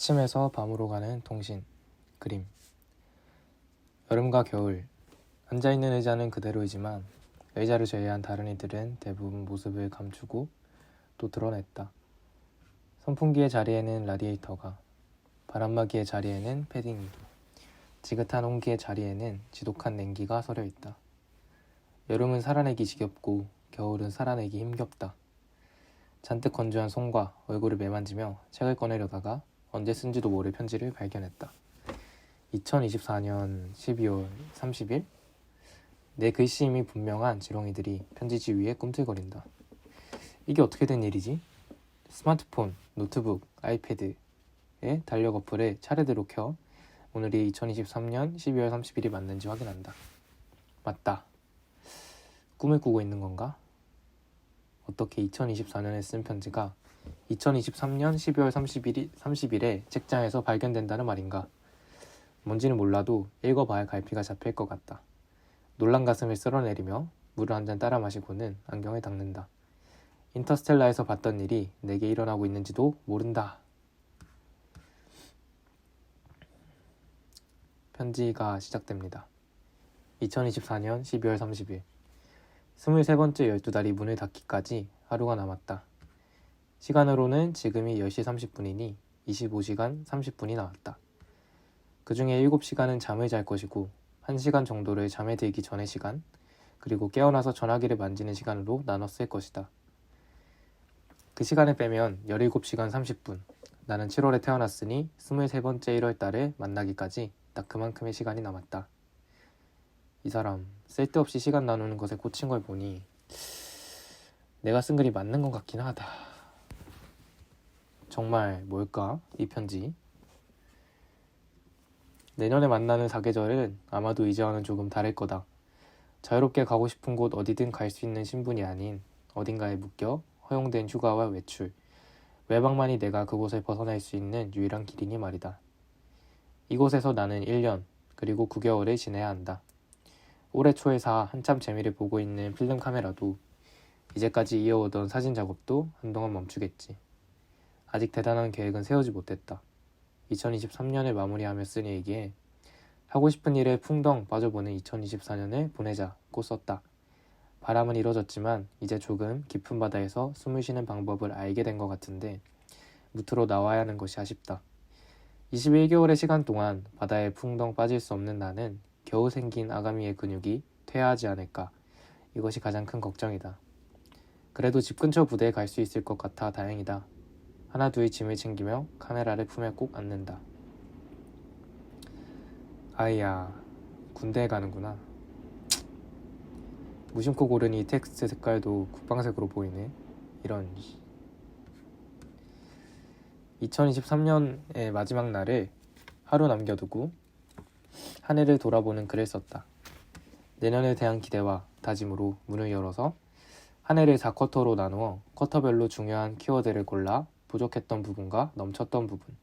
아침에서 밤으로 가는 통신. 그림. 여름과 겨울. 앉아있는 의자는 그대로이지만 의자를 제외한 다른 이들은 대부분 모습을 감추고 또 드러냈다. 선풍기의 자리에는 라디에이터가, 바람막이의 자리에는 패딩이, 지긋한 온기의 자리에는 지독한 냉기가 서려 있다. 여름은 살아내기 지겹고 겨울은 살아내기 힘겹다. 잔뜩 건조한 손과 얼굴을 매만지며 책을 꺼내려다가 언제 쓴지도 모를 편지를 발견했다. 2024년 12월 30일. 내 글씨임이 분명한 지렁이들이 편지지 위에 꿈틀거린다. 이게 어떻게 된 일이지? 스마트폰, 노트북, 아이패드에 달력 어플을 차례대로 켜 오늘이 2023년 12월 30일이 맞는지 확인한다. 맞다. 꿈을 꾸고 있는 건가? 어떻게 2024년에 쓴 편지가 2023년 12월 30일에 책장에서 발견된다는 말인가? 뭔지는 몰라도 읽어봐야 할 갈피가 잡힐 것 같다. 놀란 가슴을 쓸어내리며 물을 한 잔 따라 마시고는 안경을 닦는다. 인터스텔라에서 봤던 일이 내게 일어나고 있는지도 모른다. 편지가 시작됩니다. 2024년 12월 30일. 23번째 12달이 문을 닫기까지 하루가 남았다. 시간으로는 지금이 10시 30분이니 25시간 30분이 나왔다. 그 중에 7시간은 잠을 잘 것이고 1시간 정도를 잠에 들기 전의 시간, 그리고 깨어나서 전화기를 만지는 시간으로 나눴을 것이다. 그 시간을 빼면 17시간 30분. 나는 7월에 태어났으니 23번째 1월달을 만나기까지 딱 그만큼의 시간이 남았다. 이 사람 쓸데없이 시간 나누는 것에 꽂힌 걸 보니 내가 쓴 글이 맞는 것 같긴 하다. 정말 뭘까 이 편지? 내년에 만나는 사계절은 아마도 이제와는 조금 다를 거다. 자유롭게 가고 싶은 곳 어디든 갈 수 있는 신분이 아닌 어딘가에 묶여 허용된 휴가와 외출, 외박만이 내가 그곳을 벗어날 수 있는 유일한 길이니 말이다. 이곳에서 나는 1년, 그리고 9개월을 지내야 한다. 올해 초에 사 한참 재미를 보고 있는 필름 카메라도, 이제까지 이어오던 사진 작업도 한동안 멈추겠지. 아직 대단한 계획은 세우지 못했다. 2023년을 마무리하며 쓴 일기에 하고 싶은 일에 풍덩 빠져보는 2024년을 보내자고 썼다. 바람은 이뤄졌지만 이제 조금 깊은 바다에서 숨을 쉬는 방법을 알게 된 것 같은데 무트로 나와야 하는 것이 아쉽다. 21개월의 시간 동안 바다에 풍덩 빠질 수 없는 나는 겨우 생긴 아가미의 근육이 퇴화하지 않을까. 이것이 가장 큰 걱정이다. 그래도 집 근처 부대에 갈 수 있을 것 같아 다행이다. 하나 둘 짐을 챙기며 카메라를 품에 꼭 안는다. 아이야, 군대에 가는구나. 무심코 고른 이 텍스트 색깔도 국방색으로 보이네. 이런. 2023년의 마지막 날을 하루 남겨두고 한 해를 돌아보는 글을 썼다. 내년에 대한 기대와 다짐으로 문을 열어서 한 해를 4쿼터로 나누어 쿼터별로 중요한 키워드를 골라 부족했던 부분과 넘쳤던 부분,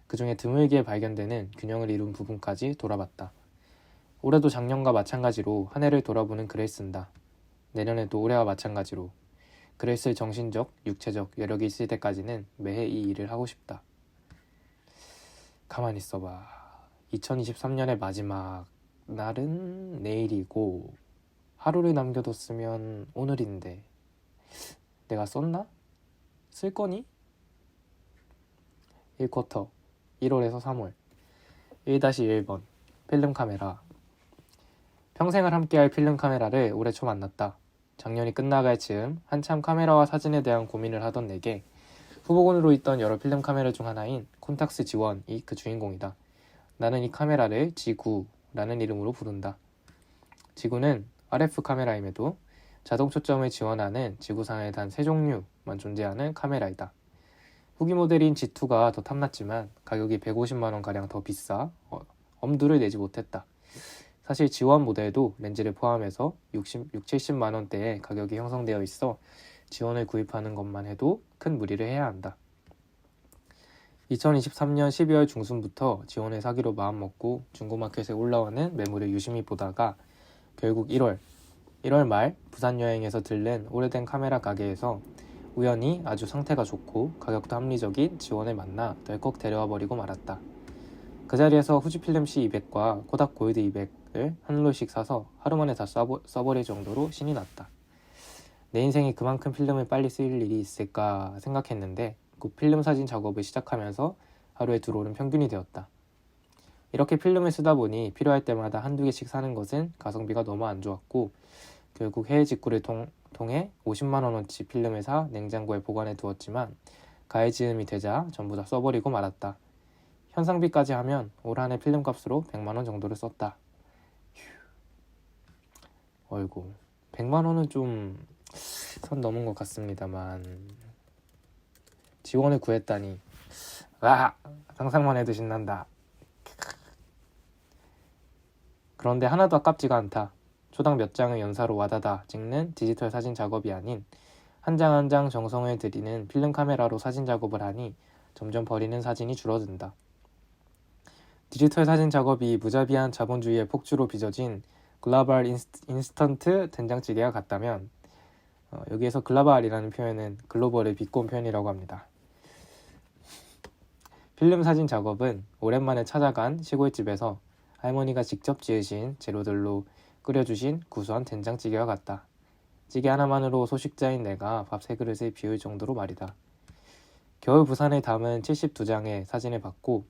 그 중에 드물게 발견되는 균형을 이룬 부분까지 돌아봤다. 올해도 작년과 마찬가지로 한 해를 돌아보는 글을 쓴다. 내년에도 올해와 마찬가지로 글을 쓸 정신적, 육체적 여력이 있을 때까지는 매해 이 일을 하고 싶다. 가만히 있어봐. 2023년의 마지막 날은 내일이고 하루를 남겨뒀으면 오늘인데 내가 썼나? 쓸 거니? 1쿼터 1월에서 3월 1-1번 필름 카메라. 평생을 함께할 필름 카메라를 올해 초 만났다. 작년이 끝나갈 즈음 한참 카메라와 사진에 대한 고민을 하던 내게 후보군으로 있던 여러 필름 카메라 중 하나인 콘탁스 G1이 그 주인공이다. 나는 이 카메라를 G9라는 이름으로 부른다. G9는 RF 카메라임에도 자동 초점을 지원하는 지구상에 단 3종류만 존재하는 카메라이다. 후기 모델인 G2가 더 탐났지만 가격이 150만원가량 더 비싸 엄두를 내지 못했다. 사실 G1 모델도 렌즈를 포함해서 70만원대의 가격이 형성되어 있어 G1을 구입하는 것만 해도 큰 무리를 해야 한다. 2023년 12월 중순부터 G1을 사기로 마음먹고 중고마켓에 올라오는 매물을 유심히 보다가 결국 1월 말 부산 여행에서 들른 오래된 카메라 가게에서 우연히 아주 상태가 좋고 가격도 합리적인 지원을 만나 덜컥 데려와버리고 말았다. 그 자리에서 후지필름 C200과 코닥 골드 200을 한 롤씩 사서 하루 만에 다 써버릴 정도로 신이 났다. 내 인생에 그만큼 필름을 빨리 쓸 일이 있을까 생각했는데 곧 필름 사진 작업을 시작하면서 하루에 2롤은 평균이 되었다. 이렇게 필름을 쓰다 보니 필요할 때마다 한두 개씩 사는 것은 가성비가 너무 안 좋았고 결국 해외 직구를 통해 50만원어치 필름을 사 냉장고에 보관해 두었지만 가해 즈음이 되자 전부 다 써버리고 말았다. 현상비까지 하면 올 한해 필름 값으로 100만원 정도를 썼다. 어이구, 100만원은 좀 선 넘은 것 같습니다만 지원을 구했다니 상상만 해도 신난다. 그런데 하나도 아깝지가 않다. 초당 몇 장의 연사로 와다다 찍는 디지털 사진 작업이 아닌 한 장 한 장 정성을 들이는 필름 카메라로 사진 작업을 하니 점점 버리는 사진이 줄어든다. 디지털 사진 작업이 무자비한 자본주의의 폭주로 빚어진 글로벌 인스턴트 된장찌개와 같다면 여기에서 글로벌이라는 표현은 글로벌을 비꼰 표현이라고 합니다. 필름 사진 작업은 오랜만에 찾아간 시골집에서 할머니가 직접 지으신 재료들로 끓여주신 구수한 된장찌개와 같다. 찌개 하나만으로 소식자인 내가 밥 3그릇을 비울 정도로 말이다. 겨울 부산을 담은 72장의 사진을 받고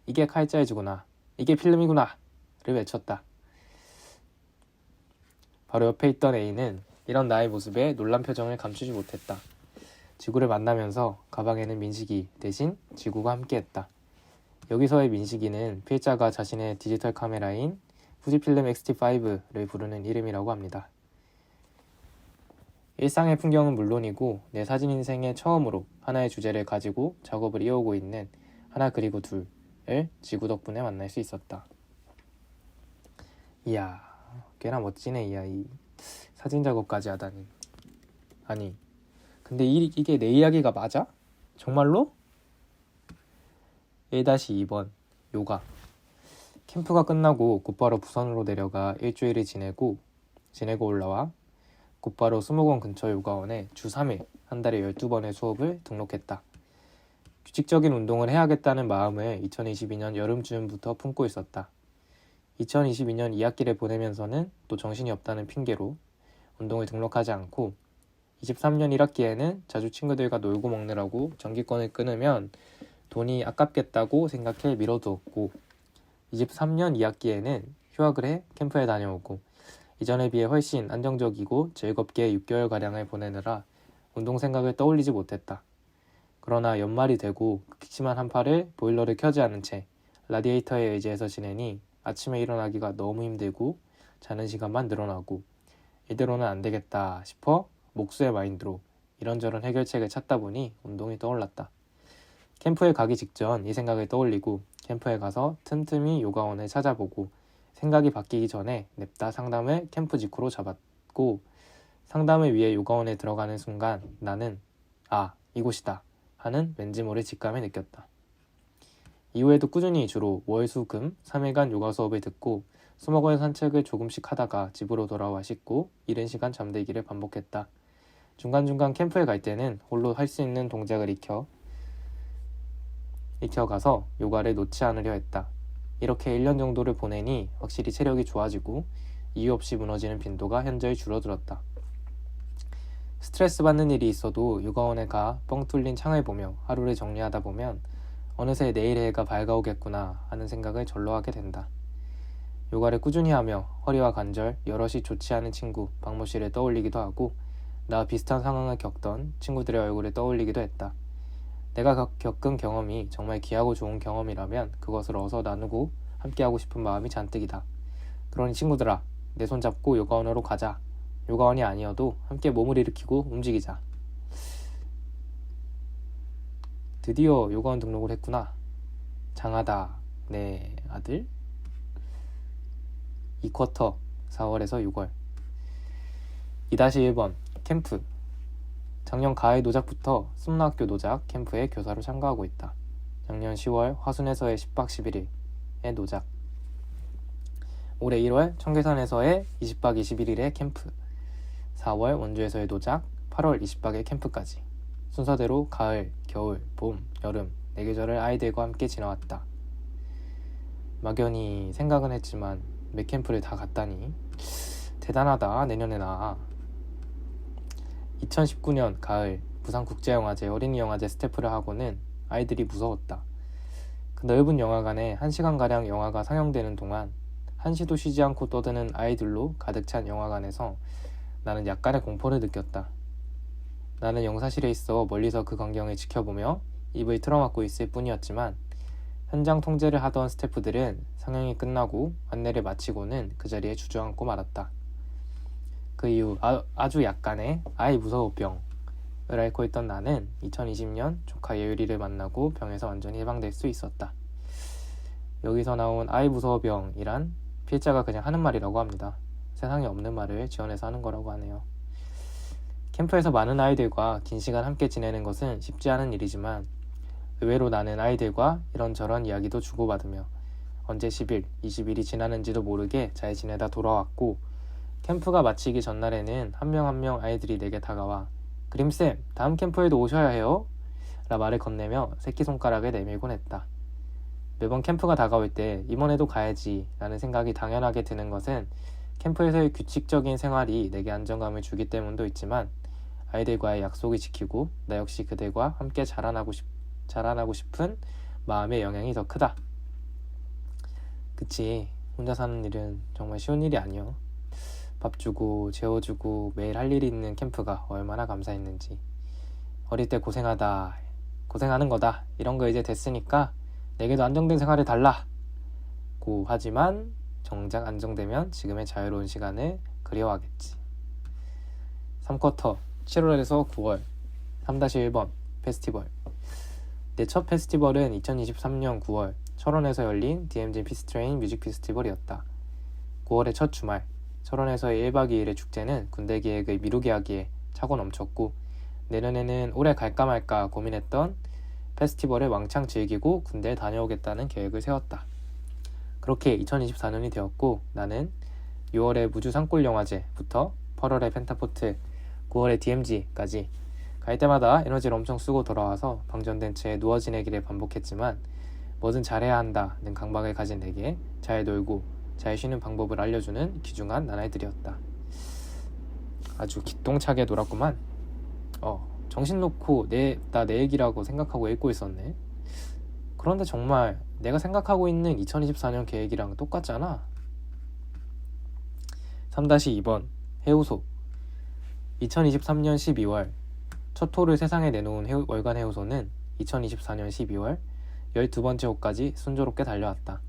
이게 칼자이즈구나, 이게 필름이구나 를 외쳤다. 바로 옆에 있던 A는 이런 나의 모습에 놀란 표정을 감추지 못했다. 지구를 만나면서 가방에는 민식이 대신 지구가 함께했다. 여기서의 민식이는 필자가 자신의 디지털 카메라인 후지필름 X-T5를 부르는 이름이라고 합니다. 일상의 풍경은 물론이고 내 사진 인생의 처음으로 하나의 주제를 가지고 작업을 이어오고 있는 하나 그리고 둘을 지구 덕분에 만날 수 있었다. 이야, 꽤나 멋지네 이 아이. 사진 작업까지 하다니. 아니, 근데 이게 내 이야기가 맞아? 정말로? 1-2번 요가. 캠프가 끝나고 곧바로 부산으로 내려가 일주일을 지내고 올라와 곧바로 수목원 근처 요가원에 주 3일 한 달에 12번의 수업을 등록했다. 규칙적인 운동을 해야겠다는 마음을 2022년 여름쯤부터 품고 있었다. 2022년 2학기를 보내면서는 또 정신이 없다는 핑계로 운동을 등록하지 않고 23년 1학기에는 자주 친구들과 놀고 먹느라고 정기권을 끊으면 돈이 아깝겠다고 생각해 미뤄두었고 23년 2학기에는 휴학을 해 캠프에 다녀오고 이전에 비해 훨씬 안정적이고 즐겁게 6개월가량을 보내느라 운동 생각을 떠올리지 못했다. 그러나 연말이 되고 극심한 한파를 보일러를 켜지 않은 채 라디에이터에 의지해서 지내니 아침에 일어나기가 너무 힘들고 자는 시간만 늘어나고 이대로는 안 되겠다 싶어 목수의 마인드로 이런저런 해결책을 찾다 보니 운동이 떠올랐다. 캠프에 가기 직전 이 생각을 떠올리고 캠프에 가서 틈틈이 요가원을 찾아보고 생각이 바뀌기 전에 냅다 상담을 캠프 직후로 잡았고 상담을 위해 요가원에 들어가는 순간 나는 이곳이다 하는 왠지 모를 직감을 느꼈다. 이후에도 꾸준히 주로 월, 수, 금 3일간 요가 수업을 듣고 수목원 산책을 조금씩 하다가 집으로 돌아와 씻고 이른 시간 잠들기를 반복했다. 중간중간 캠프에 갈 때는 홀로 할 수 있는 동작을 익혀가서 요가를 놓지 않으려 했다. 이렇게 1년 정도를 보내니 확실히 체력이 좋아지고 이유 없이 무너지는 빈도가 현저히 줄어들었다. 스트레스 받는 일이 있어도 요가원에 가 뻥 뚫린 창을 보며 하루를 정리하다 보면 어느새 내일의 해가 밝아오겠구나 하는 생각을 절로 하게 된다. 요가를 꾸준히 하며 허리와 관절, 여럿이 좋지 않은 친구 박모 씨를 떠올리기도 하고 나와 비슷한 상황을 겪던 친구들의 얼굴을 떠올리기도 했다. 내가 겪은 경험이 정말 귀하고 좋은 경험이라면 그것을 어서 나누고 함께하고 싶은 마음이 잔뜩이다. 그러니 친구들아, 내 손 잡고 요가원으로 가자. 요가원이 아니어도 함께 몸을 일으키고 움직이자. 드디어 요가원 등록을 했구나. 장하다, 내 아들? 2쿼터 4월에서 6월 2-1번 캠프. 작년 가을 노작부터 숨나학교 노작 캠프에 교사로 참가하고 있다. 작년 10월 화순에서의 10박 11일의 노작, 올해 1월 청계산에서의 20박 21일의 캠프, 4월 원주에서의 노작, 8월 20박의 캠프까지. 순서대로 가을, 겨울, 봄, 여름 4계절을 아이들과 함께 지나왔다. 막연히 생각은 했지만 맥캠프를 다 갔다니 대단하다. 내년에 나 2019년 가을 부산국제영화제 어린이영화제 스태프를 하고는 아이들이 무서웠다. 그 넓은 영화관에 1시간가량 영화가 상영되는 동안 한시도 쉬지 않고 떠드는 아이들로 가득 찬 영화관에서 나는 약간의 공포를 느꼈다. 나는 영사실에 있어 멀리서 그 광경을 지켜보며 입을 틀어막고 있을 뿐이었지만 현장 통제를 하던 스태프들은 상영이 끝나고 안내를 마치고는 그 자리에 주저앉고 말았다. 그 이후 아주 약간의 아이 무서워 병을 앓고 있던 나는 2020년 조카 예율이를 만나고 병에서 완전히 해방될 수 있었다. 여기서 나온 아이 무서워 병이란 필자가 그냥 하는 말이라고 합니다. 세상에 없는 말을 지어내서 하는 거라고 하네요. 캠프에서 많은 아이들과 긴 시간 함께 지내는 것은 쉽지 않은 일이지만 의외로 나는 아이들과 이런저런 이야기도 주고받으며 언제 10일, 20일이 지나는지도 모르게 잘 지내다 돌아왔고 캠프가 마치기 전날에는 한 명 한 명 아이들이 내게 다가와 그림쌤, 다음 캠프에도 오셔야 해요? 라 말을 건네며 새끼손가락을 내밀곤 했다. 매번 캠프가 다가올 때 이번에도 가야지 라는 생각이 당연하게 드는 것은 캠프에서의 규칙적인 생활이 내게 안정감을 주기 때문도 있지만 아이들과의 약속을 지키고 나 역시 그들과 함께 자라나고 싶은 마음의 영향이 더 크다. 그치, 혼자 사는 일은 정말 쉬운 일이 아니여. 밥 주고 재워주고 매일 할 일이 있는 캠프가 얼마나 감사했는지. 어릴 때 고생하는 거다 이런 거 이제 됐으니까 내게도 안정된 생활을 달라고 하지만 정작 안정되면 지금의 자유로운 시간을 그리워하겠지. 3쿼터 7월에서 9월 3-1번 페스티벌. 내 첫 페스티벌은 2023년 9월 철원에서 열린 DMZ 피스트레인 뮤직 페스티벌이었다. 9월의 첫 주말 철원에서의 1박 2일의 축제는 군대 계획을 미루게 하기에 차고 넘쳤고 내년에는 올해 갈까 말까 고민했던 페스티벌을 왕창 즐기고 군대에 다녀오겠다는 계획을 세웠다. 그렇게 2024년이 되었고 나는 6월에 무주 산골영화제부터 8월에 펜타포트, 9월에 DMZ까지 갈 때마다 에너지를 엄청 쓰고 돌아와서 방전된 채 누워 지내기를 반복했지만 뭐든 잘해야 한다는 강박을 가진 내게 잘 놀고 잘 쉬는 방법을 알려주는 귀중한 나날들이었다. 아주 기똥차게 놀았구만. 정신 놓고 나 내 얘기라고 생각하고 읽고 있었네. 그런데 정말 내가 생각하고 있는 2024년 계획이랑 똑같잖아. 3-2번 해우소. 2023년 12월 첫 호를 세상에 내놓은 월간 해우소는 2024년 12월 12번째 호까지 순조롭게 달려왔다.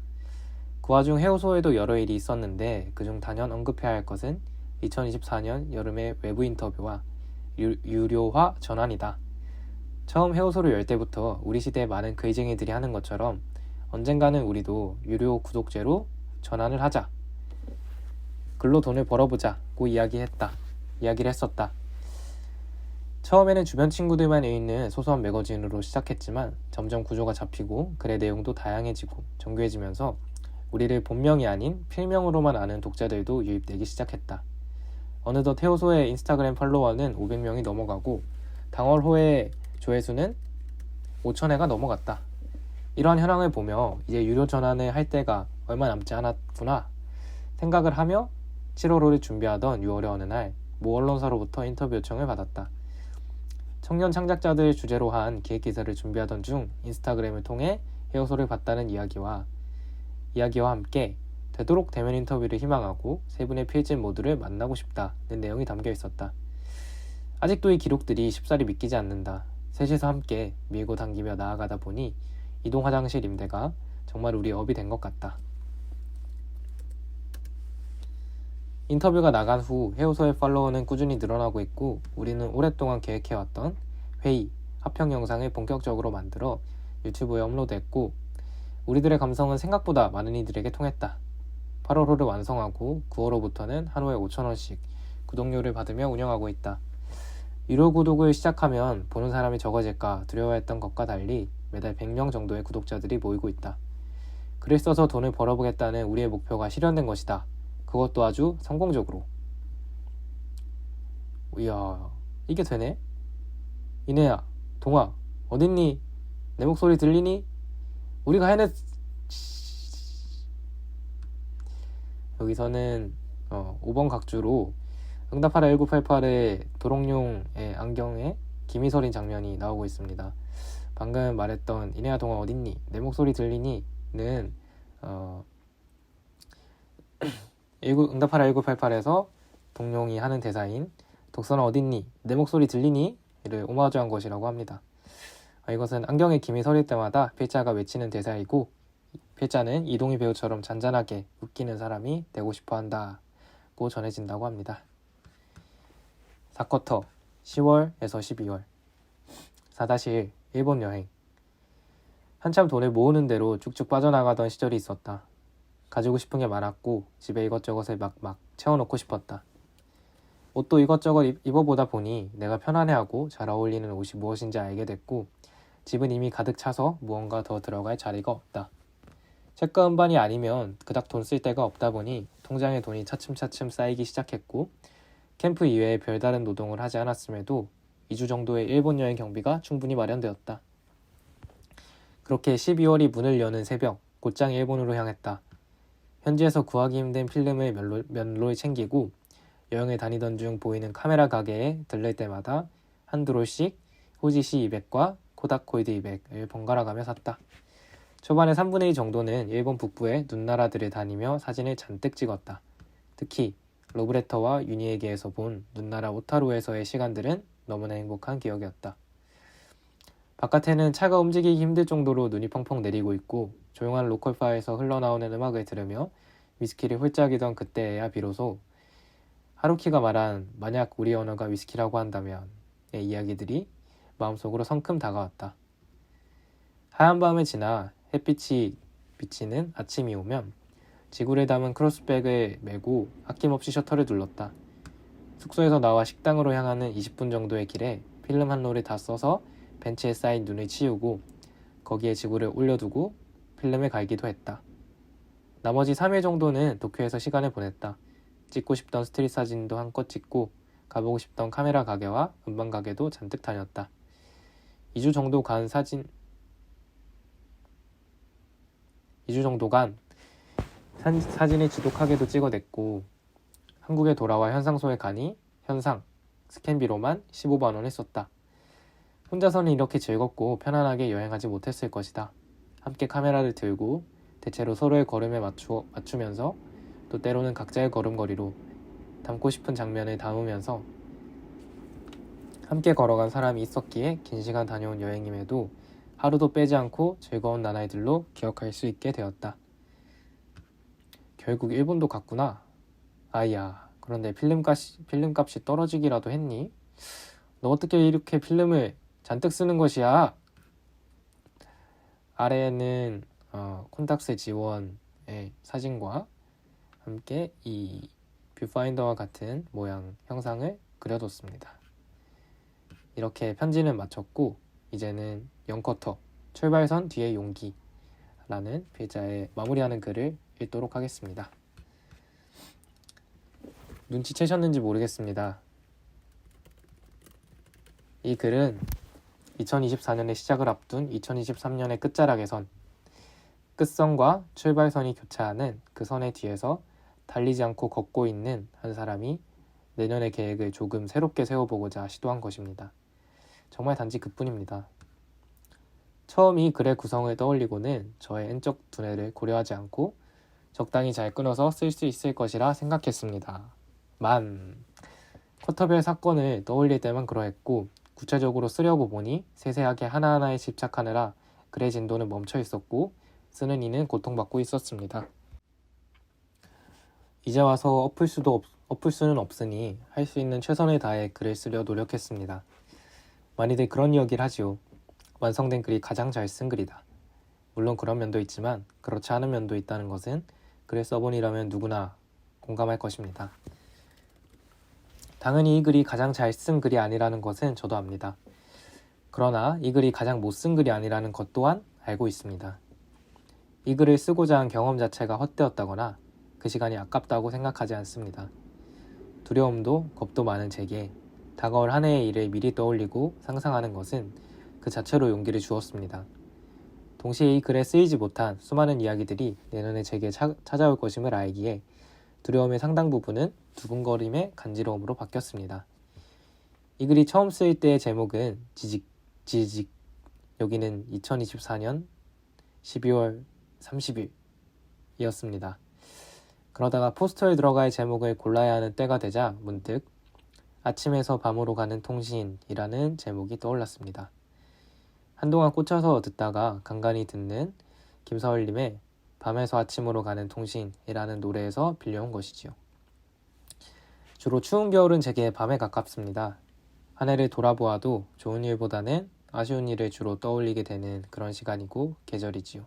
그 와중 해우소에도 여러 일이 있었는데 그중 단연 언급해야 할 것은 2024년 여름의 외부 인터뷰와 유료화 전환이다. 처음 해우소를 열 때부터 우리 시대의 많은 글쟁이들이 하는 것처럼 언젠가는 우리도 유료 구독제로 전환을 하자. 글로 돈을 벌어보자고 이야기를 했었다. 처음에는 주변 친구들만 읽는 소소한 매거진으로 시작했지만 점점 구조가 잡히고 글의 내용도 다양해지고 정교해지면서 우리를 본명이 아닌 필명으로만 아는 독자들도 유입되기 시작했다. 어느덧 해우소의 인스타그램 팔로워는 500명이 넘어가고 당월호의 조회수는 5,000회가 넘어갔다. 이러한 현황을 보며 이제 유료 전환을 할 때가 얼마 남지 않았구나 생각을 하며 7월호를 준비하던 6월의 어느 날 모 언론사로부터 인터뷰 요청을 받았다. 청년 창작자들 주제로 한 기획기사를 준비하던 중 인스타그램을 통해 해우소를 봤다는 이야기와 함께 되도록 대면 인터뷰를 희망하고 세 분의 필진 모두를 만나고 싶다는 내용이 담겨 있었다. 아직도 이 기록들이 쉽사리 믿기지 않는다. 셋이서 함께 밀고 당기며 나아가다 보니 이동 화장실 임대가 정말 우리 업이 된 것 같다. 인터뷰가 나간 후 해우소의 팔로워는 꾸준히 늘어나고 있고 우리는 오랫동안 계획해왔던 회의, 합평 영상을 본격적으로 만들어 유튜브에 업로드했고 우리들의 감성은 생각보다 많은 이들에게 통했다. 8월호를 완성하고 9월호부터는 한 호에 5,000원씩 구독료를 받으며 운영하고 있다. 유료 구독을 시작하면 보는 사람이 적어질까 두려워했던 것과 달리 매달 100명 정도의 구독자들이 모이고 있다. 글을 써서 돈을 벌어보겠다는 우리의 목표가 실현된 것이다. 그것도 아주 성공적으로. 이야, 이게 되네? 이내야, 동아, 어딨니? 내 목소리 들리니? 우리가 해냈... 여기서는 5번 각주로 응답하라 1988의 도롱뇽의 안경에 김이 서린 장면이 나오고 있습니다. 방금 말했던 이내야 동아 어딨니? 내 목소리 들리니? 는 응답하라 1988에서 동룡이 하는 대사인 독선아 어딨니? 내 목소리 들리니? 를 오마주한 것이라고 합니다. 이것은 안경에 김이 서릴 때마다 필자가 외치는 대사이고, 필자는 이동희 배우처럼 잔잔하게 웃기는 사람이 되고 싶어 한다고 전해진다고 합니다. 4쿼터 10월에서 12월 4-1 일본 여행. 한참 돈을 모으는 대로 쭉쭉 빠져나가던 시절이 있었다. 가지고 싶은 게 많았고 집에 이것저것을 막막 채워놓고 싶었다. 옷도 이것저것 입어보다 보니 내가 편안해하고 잘 어울리는 옷이 무엇인지 알게 됐고, 집은 이미 가득 차서 무언가 더 들어갈 자리가 없다. 책과 음반이 아니면 그닥 돈 쓸 데가 없다 보니 통장에 돈이 차츰차츰 쌓이기 시작했고, 캠프 이외에 별다른 노동을 하지 않았음에도 2주 정도의 일본 여행 경비가 충분히 마련되었다. 그렇게 12월이 문을 여는 새벽, 곧장 일본으로 향했다. 현지에서 구하기 힘든 필름을 면로에 챙기고 여행을 다니던 중 보이는 카메라 가게에 들릴 때마다 한두 롤씩 후지시 200과 코닥 골드 200을 번갈아가며 샀다. 초반에 3분의 2 정도는 일본 북부의 눈나라들을 다니며 사진을 잔뜩 찍었다. 특히 러브레터와 유니에게에서 본 눈나라 오타루에서의 시간들은 너무나 행복한 기억이었다. 바깥에는 차가 움직이기 힘들 정도로 눈이 펑펑 내리고 있고, 조용한 로컬바에서 흘러나오는 음악을 들으며 위스키를 홀짝이던 그때에야 비로소 하루키가 말한 만약 우리 언어가 위스키라고 한다면의 이야기들이 마음속으로 성큼 다가왔다. 하얀 밤을 지나 햇빛이 비치는 아침이 오면 지구를 담은 크로스백을 메고 아낌없이 셔터를 눌렀다. 숙소에서 나와 식당으로 향하는 20분 정도의 길에 필름 한 롤을 다 써서 벤치에 쌓인 눈을 치우고 거기에 지구를 올려두고 필름을 갈기도 했다. 나머지 3일 정도는 도쿄에서 시간을 보냈다. 찍고 싶던 스트릿 사진도 한껏 찍고 가보고 싶던 카메라 가게와 음반 가게도 잔뜩 다녔다. 2주 정도 간 사진을 지독하게도 찍어냈고, 한국에 돌아와 현상소에 가니 현상, 스캔비로만 15만 원을 썼다. 혼자서는 이렇게 즐겁고 편안하게 여행하지 못했을 것이다. 함께 카메라를 들고 대체로 서로의 걸음에 맞추면서 또 때로는 각자의 걸음걸이로 담고 싶은 장면을 담으면서 함께 걸어간 사람이 있었기에 긴 시간 다녀온 여행임에도 하루도 빼지 않고 즐거운 나날들로 기억할 수 있게 되었다. 결국 일본도 갔구나. 아이야, 그런데 필름값이 떨어지기라도 했니? 너 어떻게 이렇게 필름을 잔뜩 쓰는 것이야? 아래에는 콘탁스 지원의 사진과 함께 이 뷰파인더와 같은 모양 형상을 그려뒀습니다. 이렇게 편지는 마쳤고, 이제는 0쿼터 출발선 뒤에 용기라는 필자의 마무리하는 글을 읽도록 하겠습니다. 눈치채셨는지 모르겠습니다. 이 글은 2024년의 시작을 앞둔 2023년의 끝자락에선 끝선과 출발선이 교차하는 그 선의 뒤에서 달리지 않고 걷고 있는 한 사람이 내년의 계획을 조금 새롭게 세워보고자 시도한 것입니다. 정말 단지 그뿐입니다. 처음 이 글의 구성을 떠올리고는 저의 N적 두뇌를 고려하지 않고 적당히 잘 끊어서 쓸 수 있을 것이라 생각했습니다. 쿼터별 사건을 떠올릴 때만 그러했고, 구체적으로 쓰려고 보니 세세하게 하나하나에 집착하느라 글의 진도는 멈춰 있었고 쓰는 이는 고통받고 있었습니다. 이제 와서 엎을 수는 없으니 할 수 있는 최선을 다해 글을 쓰려 노력했습니다. 많이들 그런 이야기를 하지요. 완성된 글이 가장 잘 쓴 글이다. 물론 그런 면도 있지만 그렇지 않은 면도 있다는 것은 글을 써본이라면 누구나 공감할 것입니다. 당연히 이 글이 가장 잘 쓴 글이 아니라는 것은 저도 압니다. 그러나 이 글이 가장 못 쓴 글이 아니라는 것 또한 알고 있습니다. 이 글을 쓰고자 한 경험 자체가 헛되었다거나 그 시간이 아깝다고 생각하지 않습니다. 두려움도 겁도 많은 제게 다가올 한 해의 일을 미리 떠올리고 상상하는 것은 그 자체로 용기를 주었습니다. 동시에 이 글에 쓰이지 못한 수많은 이야기들이 내년에 제게 찾아올 것임을 알기에 두려움의 상당 부분은 두근거림의 간지러움으로 바뀌었습니다. 이 글이 처음 쓰일 때의 제목은 지직, 여기는 2024년 12월 30일이었습니다. 그러다가 포스터에 들어갈 제목을 골라야 하는 때가 되자 문득 아침에서 밤으로 가는 통신이라는 제목이 떠올랐습니다. 한동안 꽂혀서 듣다가 간간히 듣는 김서울님의 밤에서 아침으로 가는 통신이라는 노래에서 빌려온 것이지요. 주로 추운 겨울은 제게 밤에 가깝습니다. 한 해를 돌아보아도 좋은 일보다는 아쉬운 일을 주로 떠올리게 되는 그런 시간이고 계절이지요.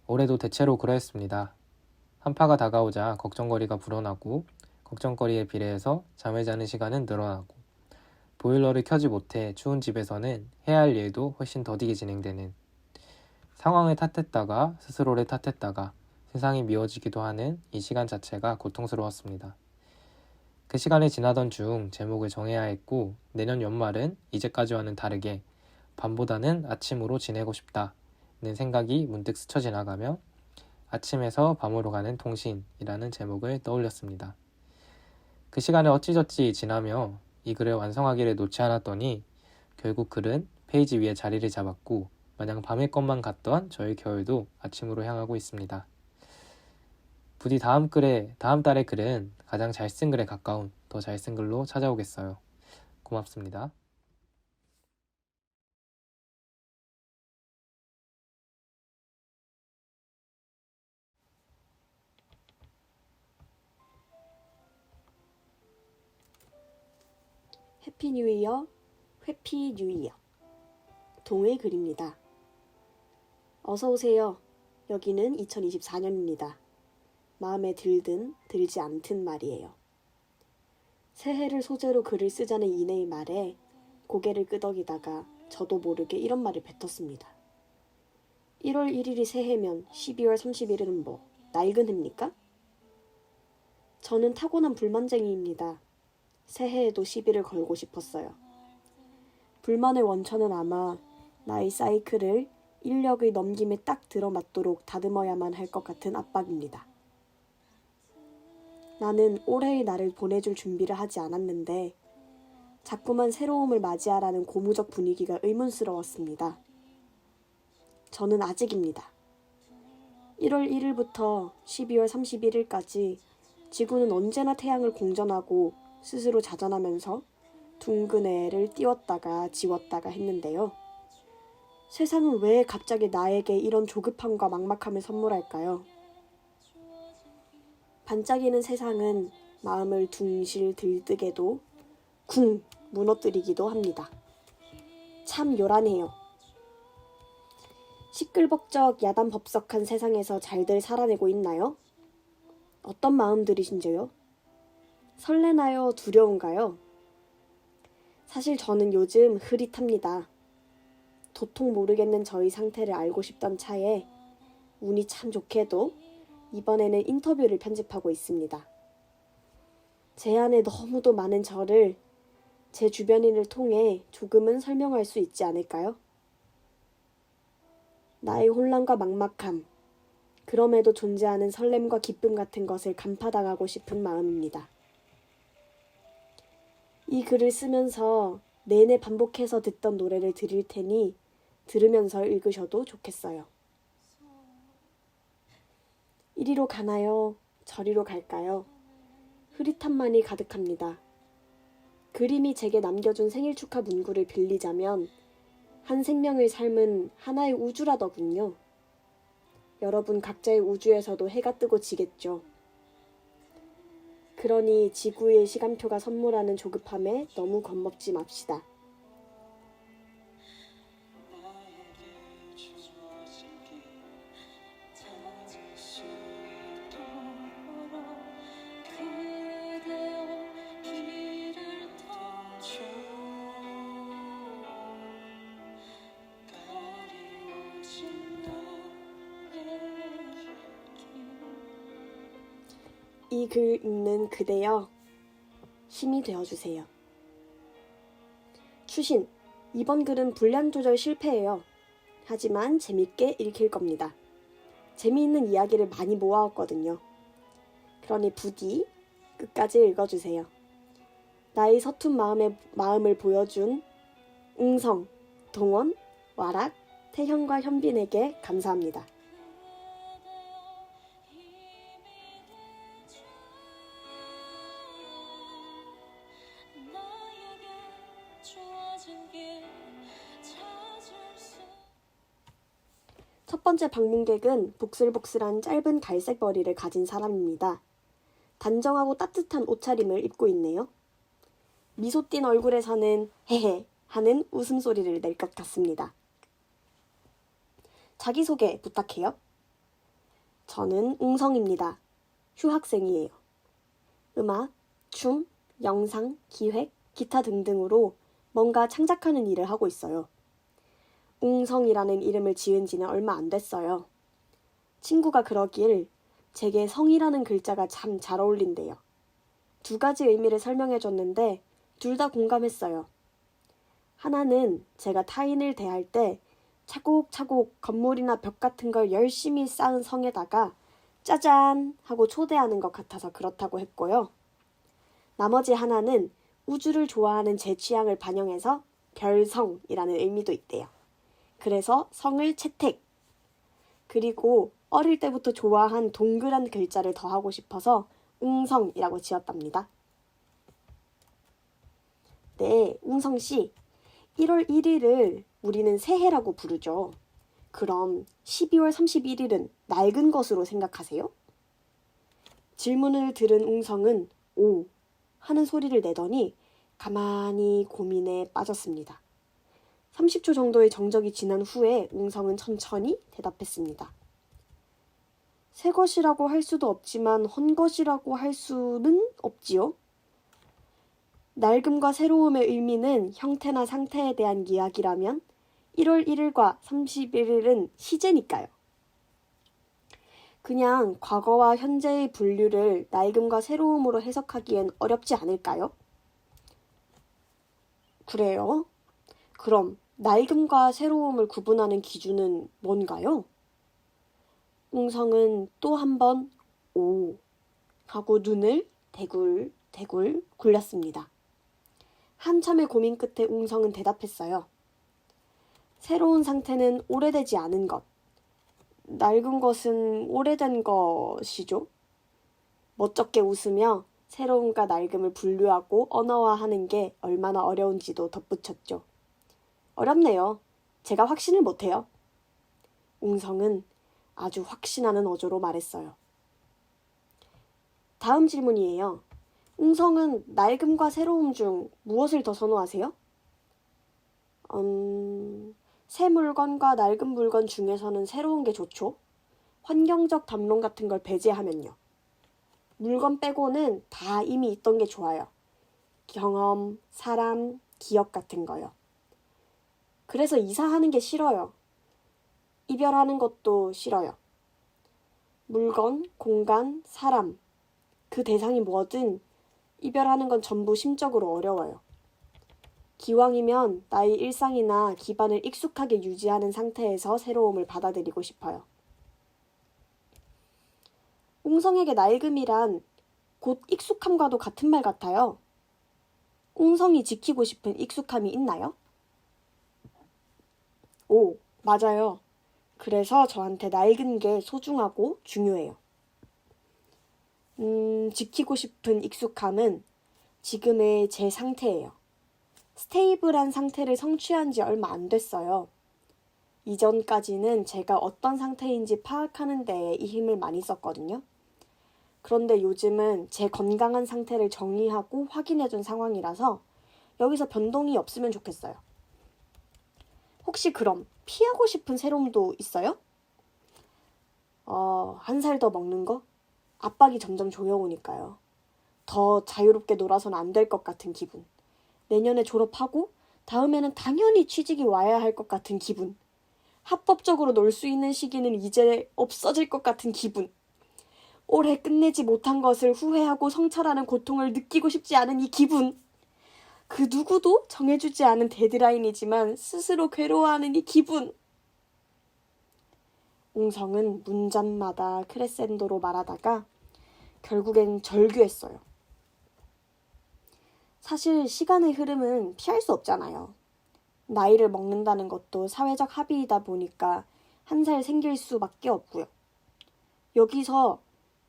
올해도 대체로 그러했습니다. 한파가 다가오자 걱정거리가 불어나고 걱정거리에 비례해서 잠을 자는 시간은 늘어나고 보일러를 켜지 못해 추운 집에서는 해야 할 일도 훨씬 더디게 진행되는 상황을 탓했다가 스스로를 탓했다가 세상이 미워지기도 하는 이 시간 자체가 고통스러웠습니다. 그 시간을 지나던 중 제목을 정해야 했고 내년 연말은 이제까지와는 다르게 밤보다는 아침으로 지내고 싶다는 생각이 문득 스쳐 지나가며 아침에서 밤으로 가는 통신이라는 제목을 떠올렸습니다. 그 시간을 어찌저찌 지나며 이 글을 완성하기를 놓지 않았더니 결국 글은 페이지 위에 자리를 잡았고 마냥 밤일 것만 같던 저의 겨울도 아침으로 향하고 있습니다. 부디 다음 달의 글은 가장 잘 쓴 글에 가까운 더 잘 쓴 글로 찾아오겠어요. 고맙습니다. 해피 뉴 이어, 회피 뉴 이어. 동의 글입니다. 어서 오세요. 여기는 2024년입니다. 마음에 들든 들지 않든 말이에요. 새해를 소재로 글을 쓰자는 이내의 말에 고개를 끄덕이다가 저도 모르게 이런 말을 뱉었습니다. 1월 1일이 새해면 12월 30일은 뭐 낡은 해입니까? 저는 타고난 불만쟁이입니다. 새해에도 시비를 걸고 싶었어요. 불만의 원천은 아마 나의 사이클을 인력의 넘김에 딱 들어맞도록 다듬어야만 할 것 같은 압박입니다. 나는 올해의 나를 보내줄 준비를 하지 않았는데 자꾸만 새로움을 맞이하라는 고무적 분위기가 의문스러웠습니다. 저는 아직입니다. 1월 1일부터 12월 31일까지 지구는 언제나 태양을 공전하고 스스로 자전하면서 둥근 애를 띄웠다가 지웠다가 했는데요. 세상은 왜 갑자기 나에게 이런 조급함과 막막함을 선물할까요? 반짝이는 세상은 마음을 둥실 들뜨게도 쿵 무너뜨리기도 합니다. 참 요란해요. 시끌벅적 야단법석한 세상에서 잘들 살아내고 있나요? 어떤 마음들이신지요? 설레나요? 두려운가요? 사실 저는 요즘 흐릿합니다. 도통 모르겠는 저희 상태를 알고 싶던 차에 운이 참 좋게도 이번에는 인터뷰를 편집하고 있습니다. 제 안에 너무도 많은 저를 제 주변인을 통해 조금은 설명할 수 있지 않을까요? 나의 혼란과 막막함, 그럼에도 존재하는 설렘과 기쁨 같은 것을 간파당하고 싶은 마음입니다. 이 글을 쓰면서 내내 반복해서 듣던 노래를 드릴 테니 들으면서 읽으셔도 좋겠어요. 이리로 가나요? 저리로 갈까요? 흐릿함만이 가득합니다. 그림이 제게 남겨준 생일 축하 문구를 빌리자면 한 생명의 삶은 하나의 우주라더군요. 여러분 각자의 우주에서도 해가 뜨고 지겠죠. 그러니 지구의 시간표가 선물하는 조급함에 너무 겁먹지 맙시다. 이 글 읽는 그대여 힘이 되어주세요. 추신, 이번 글은 분량 조절 실패예요. 하지만 재밌게 읽힐 겁니다. 재미있는 이야기를 많이 모아왔거든요. 그러니 부디 끝까지 읽어주세요. 나의 서툰 마음을 보여준 웅성, 동원, 와락, 태현과 현빈에게 감사합니다. 첫 번째 방문객은 복슬복슬한 짧은 갈색 머리를 가진 사람입니다. 단정하고 따뜻한 옷차림을 입고 있네요. 미소 띤 얼굴에서는 헤헤 하는 웃음소리를 낼 것 같습니다. 자기소개 부탁해요. 저는 웅성입니다. 휴학생이에요. 음악, 춤, 영상, 기획, 기타 등등으로 뭔가 창작하는 일을 하고 있어요. 웅성이라는 이름을 지은 지는 얼마 안 됐어요. 친구가 그러길 제게 성이라는 글자가 참 잘 어울린대요. 2가지 의미를 설명해줬는데 둘 다 공감했어요. 하나는 제가 타인을 대할 때 차곡차곡 건물이나 벽 같은 걸 열심히 쌓은 성에다가 짜잔 하고 초대하는 것 같아서 그렇다고 했고요. 나머지 하나는 우주를 좋아하는 제 취향을 반영해서 별성이라는 의미도 있대요. 그래서 성을 채택. 그리고 어릴 때부터 좋아한 동그란 글자를 더하고 싶어서 웅성이라고 지었답니다. 네, 웅성씨. 1월 1일을 우리는 새해라고 부르죠. 그럼 12월 31일은 낡은 것으로 생각하세요? 질문을 들은 웅성은 오 하는 소리를 내더니 가만히 고민에 빠졌습니다. 30초 정도의 정적이 지난 후에 웅성은 천천히 대답했습니다. 새 것이라고 할 수도 없지만 헌 것이라고 할 수는 없지요. 낡음과 새로움의 의미는 형태나 상태에 대한 이야기라면 1월 1일과 31일은 시제니까요. 그냥 과거와 현재의 분류를 낡음과 새로움으로 해석하기엔 어렵지 않을까요? 그래요? 그럼 낡음과 새로움을 구분하는 기준은 뭔가요? 웅성은 또 한 번 오 하고 눈을 대굴대굴 굴렸습니다. 한참의 고민 끝에 웅성은 대답했어요. 새로운 상태는 오래되지 않은 것, 낡은 것은 오래된 것이죠. 멋쩍게 웃으며 새로움과 낡음을 분류하고 언어화하는 게 얼마나 어려운지도 덧붙였죠. 어렵네요. 제가 확신을 못해요. 웅성은 아주 확신하는 어조로 말했어요. 다음 질문이에요. 웅성은 낡음과 새로움 중 무엇을 더 선호하세요? 새 물건과 낡은 물건 중에서는 새로운 게 좋죠. 환경적 담론 같은 걸 배제하면요. 물건 빼고는 다 이미 있던 게 좋아요. 경험, 사람, 기억 같은 거요. 그래서 이사하는 게 싫어요. 이별하는 것도 싫어요. 물건, 공간, 사람, 그 대상이 뭐든 이별하는 건 전부 심적으로 어려워요. 기왕이면 나의 일상이나 기반을 익숙하게 유지하는 상태에서 새로움을 받아들이고 싶어요. 웅성에게 낡음이란 곧 익숙함과도 같은 말 같아요. 웅성이 지키고 싶은 익숙함이 있나요? 오, 맞아요. 그래서 저한테 낡은 게 소중하고 중요해요. 지키고 싶은 익숙함은 지금의 제 상태예요. 스테이블한 상태를 성취한 지 얼마 안 됐어요. 이전까지는 제가 어떤 상태인지 파악하는 데에 이 힘을 많이 썼거든요. 그런데 요즘은 제 건강한 상태를 정의하고 확인해준 상황이라서 여기서 변동이 없으면 좋겠어요. 혹시 그럼 피하고 싶은 새로움도 있어요? 1살 더 먹는 거? 압박이 점점 조여오니까요. 더 자유롭게 놀아서는 안 될 것 같은 기분. 내년에 졸업하고 다음에는 당연히 취직이 와야 할 것 같은 기분. 합법적으로 놀 수 있는 시기는 이제 없어질 것 같은 기분. 올해 끝내지 못한 것을 후회하고 성찰하는 고통을 느끼고 싶지 않은 이 기분. 그 누구도 정해주지 않은 데드라인이지만 스스로 괴로워하는 이 기분. 웅성은 문장마다 크레센도로 말하다가 결국엔 절규했어요. 사실 시간의 흐름은 피할 수 없잖아요. 나이를 먹는다는 것도 사회적 합의이다 보니까 한 살 생길 수밖에 없고요. 여기서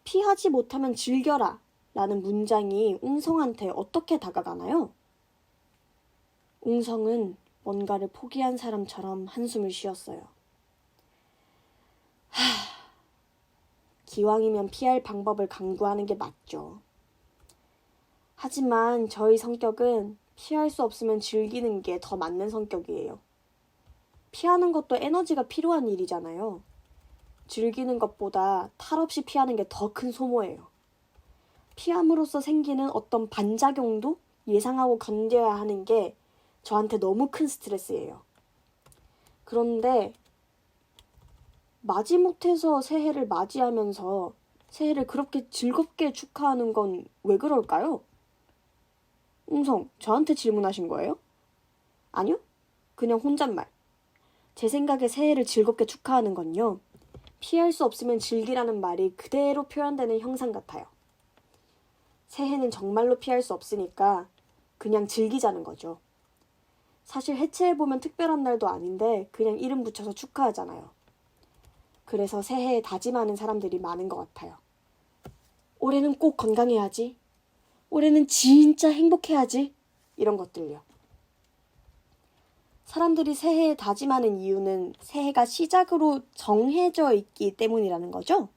피하지 못하면 즐겨라 라는 문장이 웅성한테 어떻게 다가가나요? 웅성은 뭔가를 포기한 사람처럼 한숨을 쉬었어요. 기왕이면 피할 방법을 강구하는 게 맞죠. 하지만 저희 성격은 피할 수 없으면 즐기는 게 더 맞는 성격이에요. 피하는 것도 에너지가 필요한 일이잖아요. 즐기는 것보다 탈 없이 피하는 게 더 큰 소모예요. 피함으로써 생기는 어떤 반작용도 예상하고 견뎌야 하는 게 저한테 너무 큰 스트레스예요. 그런데 마지못해서 새해를 맞이하면서 새해를 그렇게 즐겁게 축하하는 건 왜 그럴까요? 웅성, 저한테 질문하신 거예요? 아니요? 그냥 혼잣말. 제 생각에 새해를 즐겁게 축하하는 건요. 피할 수 없으면 즐기라는 말이 그대로 표현되는 형상 같아요. 새해는 정말로 피할 수 없으니까 그냥 즐기자는 거죠. 사실 해체해보면 특별한 날도 아닌데 그냥 이름 붙여서 축하하잖아요. 그래서 새해에 다짐하는 사람들이 많은 것 같아요. 올해는 꼭 건강해야지. 올해는 진짜 행복해야지. 이런 것들요. 사람들이 새해에 다짐하는 이유는 새해가 시작으로 정해져 있기 때문이라는 거죠?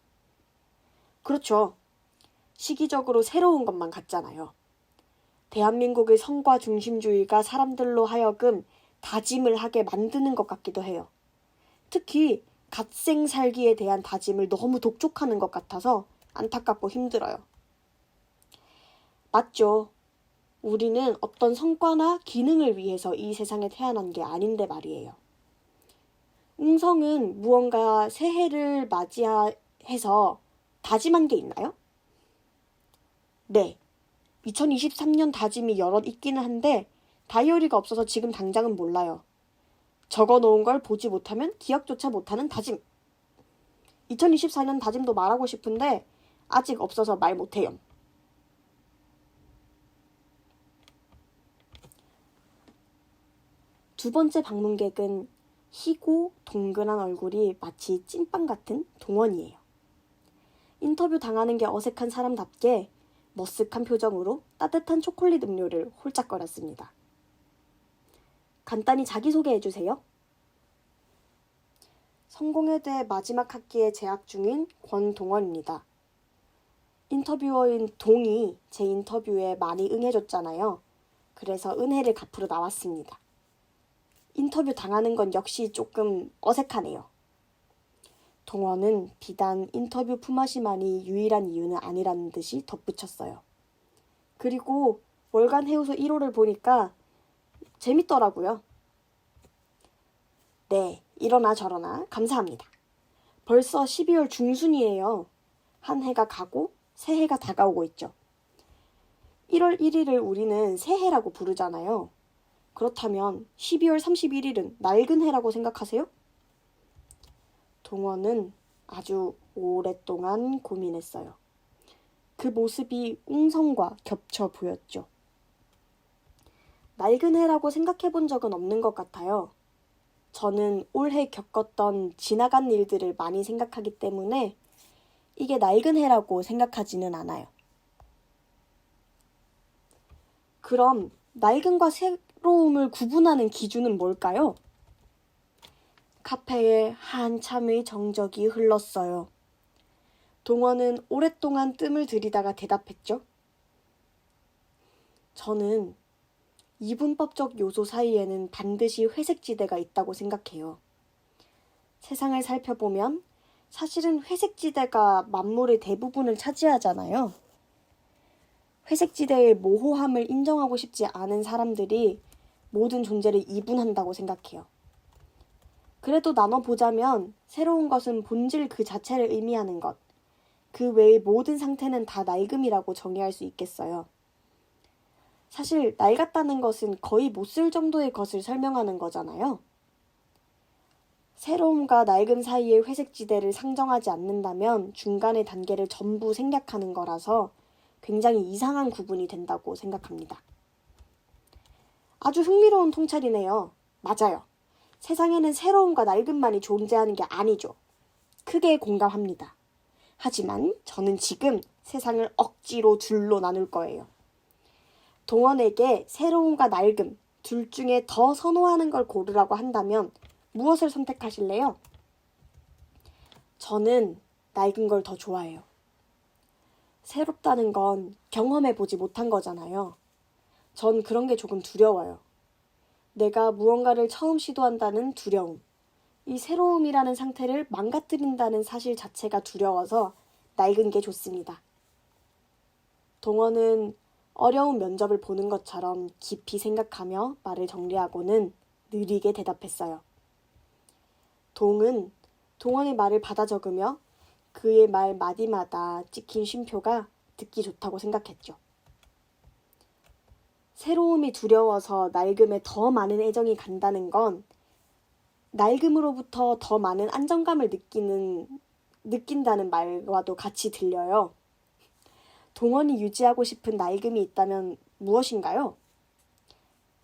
그렇죠. 시기적으로 새로운 것만 같잖아요. 대한민국의 성과 중심주의가 사람들로 하여금 다짐을 하게 만드는 것 같기도 해요. 특히 갓생 살기에 대한 다짐을 너무 독촉하는 것 같아서 안타깝고 힘들어요. 맞죠. 우리는 어떤 성과나 기능을 위해서 이 세상에 태어난 게 아닌데 말이에요. 웅성은 무언가 새해를 맞이해서 다짐한 게 있나요? 네. 2023년 다짐이 여럿 있기는 한데 다이어리가 없어서 지금 당장은 몰라요. 적어놓은 걸 보지 못하면 기억조차 못하는 다짐. 2024년 다짐도 말하고 싶은데 아직 없어서 말 못해요. 두 번째 방문객은 희고 동그란 얼굴이 마치 찐빵 같은 동원이에요. 인터뷰 당하는 게 어색한 사람답게 머쓱한 표정으로 따뜻한 초콜릿 음료를 홀짝거렸습니다. 간단히 자기소개해주세요. 성공회대 마지막 학기에 재학 중인 권동원입니다. 인터뷰어인 동이 제 인터뷰에 많이 응해줬잖아요. 그래서 은혜를 갚으러 나왔습니다. 인터뷰 당하는 건 역시 조금 어색하네요. 동원은 비단 인터뷰 품앗이만이 유일한 이유는 아니라는 듯이 덧붙였어요. 그리고 월간 해우소 1호를 보니까 재밌더라고요. 네, 이러나 저러나 감사합니다. 벌써 12월 중순이에요. 한 해가 가고 새해가 다가오고 있죠. 1월 1일을 우리는 새해라고 부르잖아요. 그렇다면 12월 31일은 낡은 해라고 생각하세요? 동원은 아주 오랫동안 고민했어요. 그 모습이 웅성과 겹쳐 보였죠. 낡은 해라고 생각해 본 적은 없는 것 같아요. 저는 올해 겪었던 지나간 일들을 많이 생각하기 때문에 이게 낡은 해라고 생각하지는 않아요. 그럼 낡은과 새로움을 구분하는 기준은 뭘까요? 카페에 한참의 정적이 흘렀어요. 동원은 오랫동안 뜸을 들이다가 대답했죠. 저는 이분법적 요소 사이에는 반드시 회색지대가 있다고 생각해요. 세상을 살펴보면 사실은 회색지대가 만물의 대부분을 차지하잖아요. 회색지대의 모호함을 인정하고 싶지 않은 사람들이 모든 존재를 이분한다고 생각해요. 그래도 나눠보자면 새로운 것은 본질 그 자체를 의미하는 것, 그 외의 모든 상태는 다 낡음이라고 정의할 수 있겠어요. 사실 낡았다는 것은 거의 못 쓸 정도의 것을 설명하는 거잖아요. 새로움과 낡음 사이의 회색지대를 상정하지 않는다면 중간의 단계를 전부 생략하는 거라서 굉장히 이상한 구분이 된다고 생각합니다. 아주 흥미로운 통찰이네요. 맞아요. 세상에는 새로움과 낡음만이 존재하는 게 아니죠. 크게 공감합니다. 하지만 저는 지금 세상을 억지로 둘로 나눌 거예요. 동원에게 새로움과 낡음 둘 중에 더 선호하는 걸 고르라고 한다면 무엇을 선택하실래요? 저는 낡은 걸 더 좋아해요. 새롭다는 건 경험해보지 못한 거잖아요. 전 그런 게 조금 두려워요. 내가 무언가를 처음 시도한다는 두려움. 이 새로움이라는 상태를 망가뜨린다는 사실 자체가 두려워서 낡은 게 좋습니다. 동원은 어려운 면접을 보는 것처럼 깊이 생각하며 말을 정리하고는 느리게 대답했어요. 동원의 말을 받아 적으며 그의 말 마디마다 찍힌 쉼표가 듣기 좋다고 생각했죠. 새로움이 두려워서 낡음에 더 많은 애정이 간다는 건 낡음으로부터 더 많은 안정감을 느낀다는 말과도 같이 들려요. 동원이 유지하고 싶은 낡음이 있다면 무엇인가요?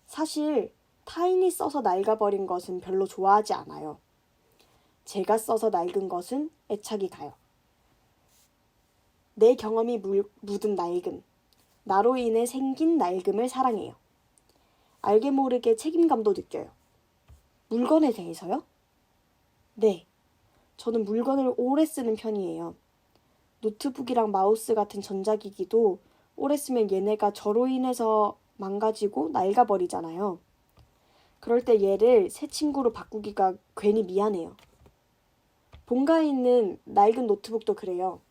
사실 타인이 써서 낡아버린 것은 별로 좋아하지 않아요. 제가 써서 낡은 것은 애착이 가요. 내 경험이 묻은 낡음, 나로 인해 생긴 낡음을 사랑해요. 알게 모르게 책임감도 느껴요. 물건에 대해서요? 네, 저는 물건을 오래 쓰는 편이에요. 노트북이랑 마우스 같은 전자기기도 오래 쓰면 얘네가 저로 인해서 망가지고 낡아버리잖아요. 그럴 때 얘를 새 친구로 바꾸기가 괜히 미안해요. 본가에 있는 낡은 노트북도 그래요.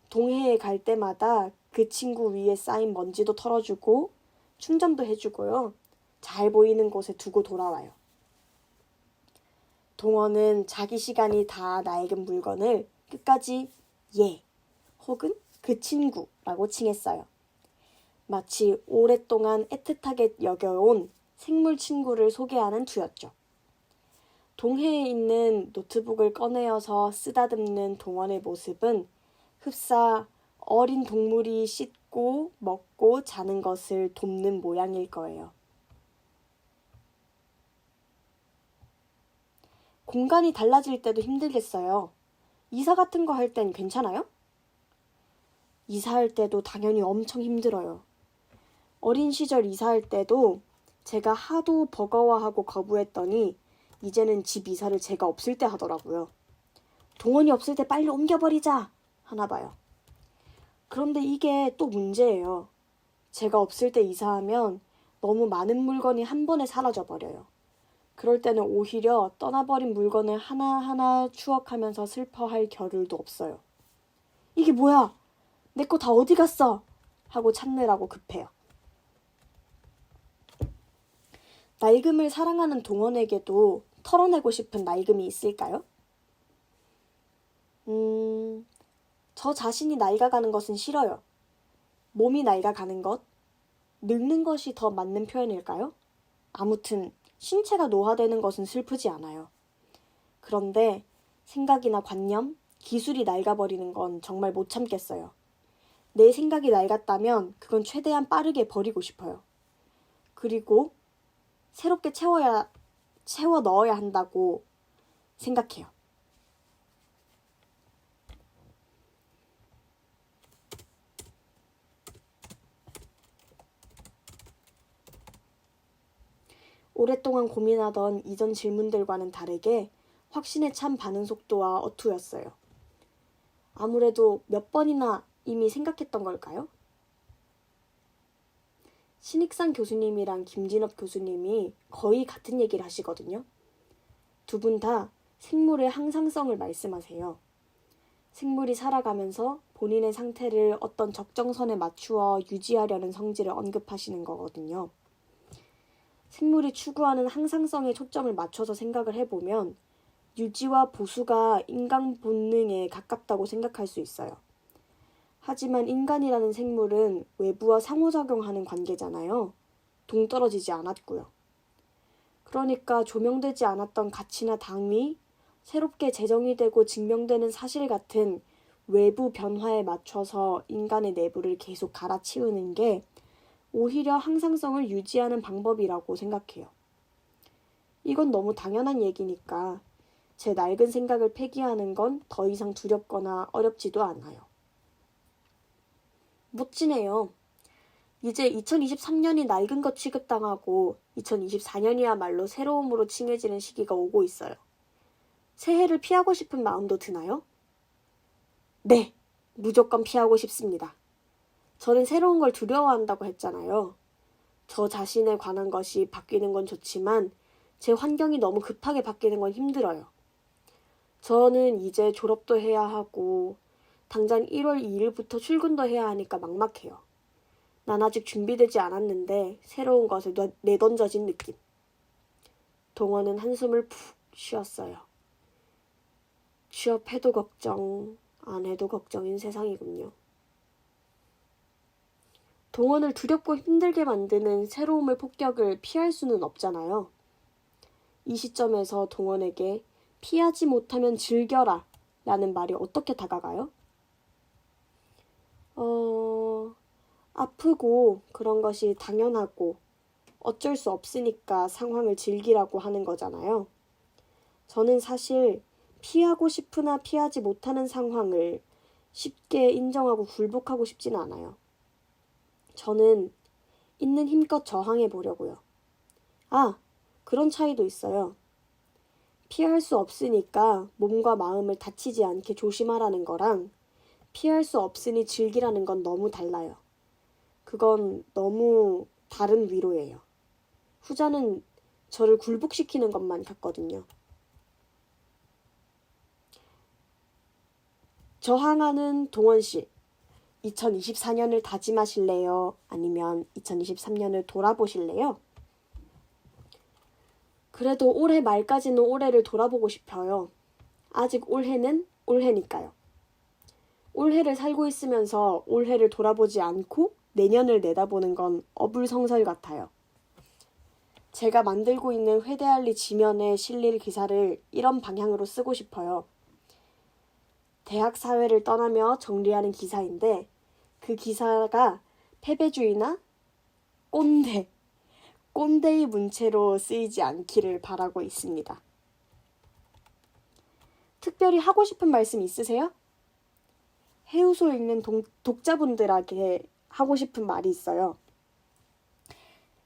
동해에 갈 때마다 그 친구 위에 쌓인 먼지도 털어주고 충전도 해주고요. 잘 보이는 곳에 두고 돌아와요. 동원은 자기 시간이 다 낡은 물건을 끝까지 얘 혹은 그 친구라고 칭했어요. 마치 오랫동안 애틋하게 여겨온 생물 친구를 소개하는 투였죠. 동해에 있는 노트북을 꺼내어서 쓰다듬는 동원의 모습은 흡사 어린 동물이 씻고 먹고 자는 것을 돕는 모양일 거예요. 공간이 달라질 때도 힘들겠어요. 이사 같은 거 할 땐 괜찮아요? 이사할 때도 당연히 엄청 힘들어요. 어린 시절 이사할 때도 제가 하도 버거워하고 거부했더니 이제는 집 이사를 제가 없을 때 하더라고요. 동원이 없을 때 빨리 옮겨버리자 하나 봐요. 그런데 이게 또 문제예요. 제가 없을 때 이사하면 너무 많은 물건이 한 번에 사라져버려요. 그럴 때는 오히려 떠나버린 물건을 하나하나 추억하면서 슬퍼할 겨를도 없어요. 이게 뭐야? 내 거 다 어디 갔어? 하고 찾느라고 급해요. 낡음을 사랑하는 동원에게도 털어내고 싶은 낡음이 있을까요? 저 자신이 낡아가는 것은 싫어요. 몸이 낡아가는 것, 늙는 것이 더 맞는 표현일까요? 아무튼 신체가 노화되는 것은 슬프지 않아요. 그런데 생각이나 관념, 기술이 낡아버리는 건 정말 못 참겠어요. 내 생각이 낡았다면 그건 최대한 빠르게 버리고 싶어요. 그리고 새롭게 채워 넣어야 한다고 생각해요. 오랫동안 고민하던 이전 질문들과는 다르게 확신에 찬 반응 속도와 어투였어요. 아무래도 몇 번이나 이미 생각했던 걸까요? 신익상 교수님이랑 김진업 교수님이 거의 같은 얘기를 하시거든요. 두 분 다 생물의 항상성을 말씀하세요. 생물이 살아가면서 본인의 상태를 어떤 적정선에 맞추어 유지하려는 성질을 언급하시는 거거든요. 생물이 추구하는 항상성에 초점을 맞춰서 생각을 해보면 유지와 보수가 인간 본능에 가깝다고 생각할 수 있어요. 하지만 인간이라는 생물은 외부와 상호작용하는 관계잖아요. 동떨어지지 않았고요. 그러니까 조명되지 않았던 가치나 당위, 새롭게 제정이 되고 증명되는 사실 같은 외부 변화에 맞춰서 인간의 내부를 계속 갈아치우는 게 오히려 항상성을 유지하는 방법이라고 생각해요. 이건 너무 당연한 얘기니까 제 낡은 생각을 폐기하는 건 더 이상 두렵거나 어렵지도 않아요. 멋지네요. 이제 2023년이 낡은 것 취급당하고 2024년이야말로 새로움으로 칭해지는 시기가 오고 있어요. 새해를 피하고 싶은 마음도 드나요? 네, 무조건 피하고 싶습니다. 저는 새로운 걸 두려워한다고 했잖아요. 저 자신에 관한 것이 바뀌는 건 좋지만 제 환경이 너무 급하게 바뀌는 건 힘들어요. 저는 이제 졸업도 해야 하고 당장 1월 2일부터 출근도 해야 하니까 막막해요. 난 아직 준비되지 않았는데 새로운 것을 내던져진 느낌. 동원은 한숨을 푹 쉬었어요. 취업해도 걱정, 안 해도 걱정인 세상이군요. 동원을 두렵고 힘들게 만드는 새로움의 폭격을 피할 수는 없잖아요. 이 시점에서 동원에게 피하지 못하면 즐겨라 라는 말이 어떻게 다가가요? 아프고 그런 것이 당연하고 어쩔 수 없으니까 상황을 즐기라고 하는 거잖아요. 저는 사실 피하고 싶으나 피하지 못하는 상황을 쉽게 인정하고 굴복하고 싶지는 않아요. 저는 있는 힘껏 저항해 보려고요. 그런 차이도 있어요. 피할 수 없으니까 몸과 마음을 다치지 않게 조심하라는 거랑 피할 수 없으니 즐기라는 건 너무 달라요. 그건 너무 다른 위로예요. 후자는 저를 굴복시키는 것만 같거든요. 저항하는 동원 씨, 2024년을 다짐하실래요? 아니면 2023년을 돌아보실래요? 그래도 올해 말까지는 올해를 돌아보고 싶어요. 아직 올해는 올해니까요. 올해를 살고 있으면서 올해를 돌아보지 않고 내년을 내다보는 건 어불성설 같아요. 제가 만들고 있는 회대알리 지면에 실릴 기사를 이런 방향으로 쓰고 싶어요. 대학 사회를 떠나며 정리하는 기사인데 그 기사가 패배주의나 꼰대의 문체로 쓰이지 않기를 바라고 있습니다. 특별히 하고 싶은 말씀 있으세요? 해우소 읽는 독자분들에게 하고 싶은 말이 있어요.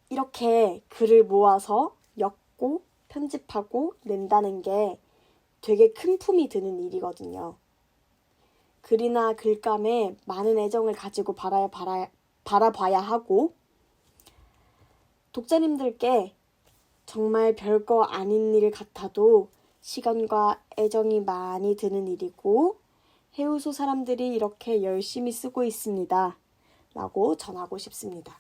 이렇게 글을 모아서 엮고 편집하고 낸다는 게 되게 큰 품이 드는 일이거든요. 글이나 글감에 많은 애정을 가지고 바라봐야 하고 독자님들께 정말 별거 아닌 일 같아도 시간과 애정이 많이 드는 일이고 해우소 사람들이 이렇게 열심히 쓰고 있습니다. 라고 전하고 싶습니다.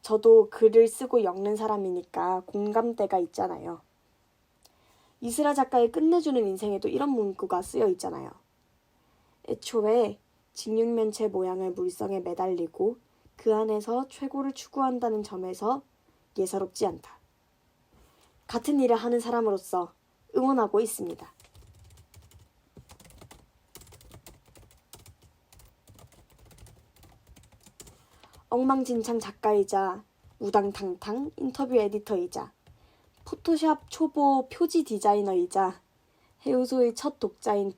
저도 글을 쓰고 엮는 사람이니까 공감대가 있잖아요. 이슬아 작가의 끝내주는 인생에도 이런 문구가 쓰여 있잖아요. 애초에 직육면체 모양의 물성에 매달리고 그 안에서 최고를 추구한다는 점에서 예사롭지 않다. 같은 일을 하는 사람으로서 응원하고 있습니다. 엉망진창 작가이자 우당탕탕 인터뷰 에디터이자 포토샵 초보 표지 디자이너이자 해우소의 첫 독자인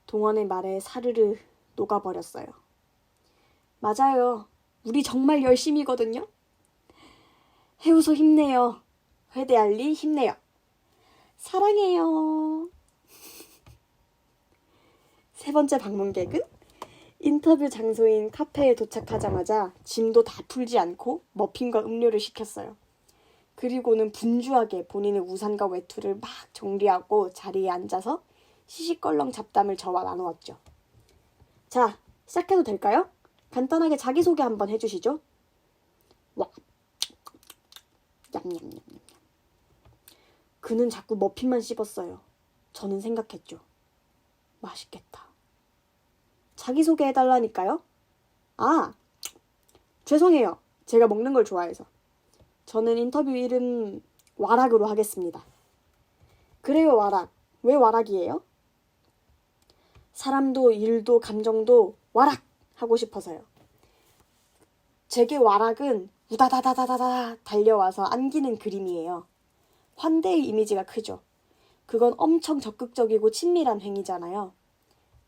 동원의 말에 사르르 녹아버렸어요. 맞아요. 우리 정말 열심히거든요. 해우소 힘내요. 회대알리 힘내요. 사랑해요. 세 번째 방문객은 인터뷰 장소인 카페에 도착하자마자 짐도 다 풀지 않고 머핀과 음료를 시켰어요. 그리고는 분주하게 본인의 우산과 외투를 막 정리하고 자리에 앉아서 시시껄렁 잡담을 저와 나누었죠. 자, 시작해도 될까요? 간단하게 자기소개 한번 해주시죠. 와, 냠냠냠냠. 그는 자꾸 머핀만 씹었어요. 저는 생각했죠. 맛있겠다. 자기소개해달라니까요? 아, 죄송해요. 제가 먹는 걸 좋아해서. 저는 인터뷰 이름 와락으로 하겠습니다. 그래요, 와락. 왜 와락이에요? 사람도 일도 감정도 와락 하고 싶어서요. 제게 와락은 우다다다다다다 달려와서 안기는 그림이에요. 환대의 이미지가 크죠. 그건 엄청 적극적이고 친밀한 행위잖아요.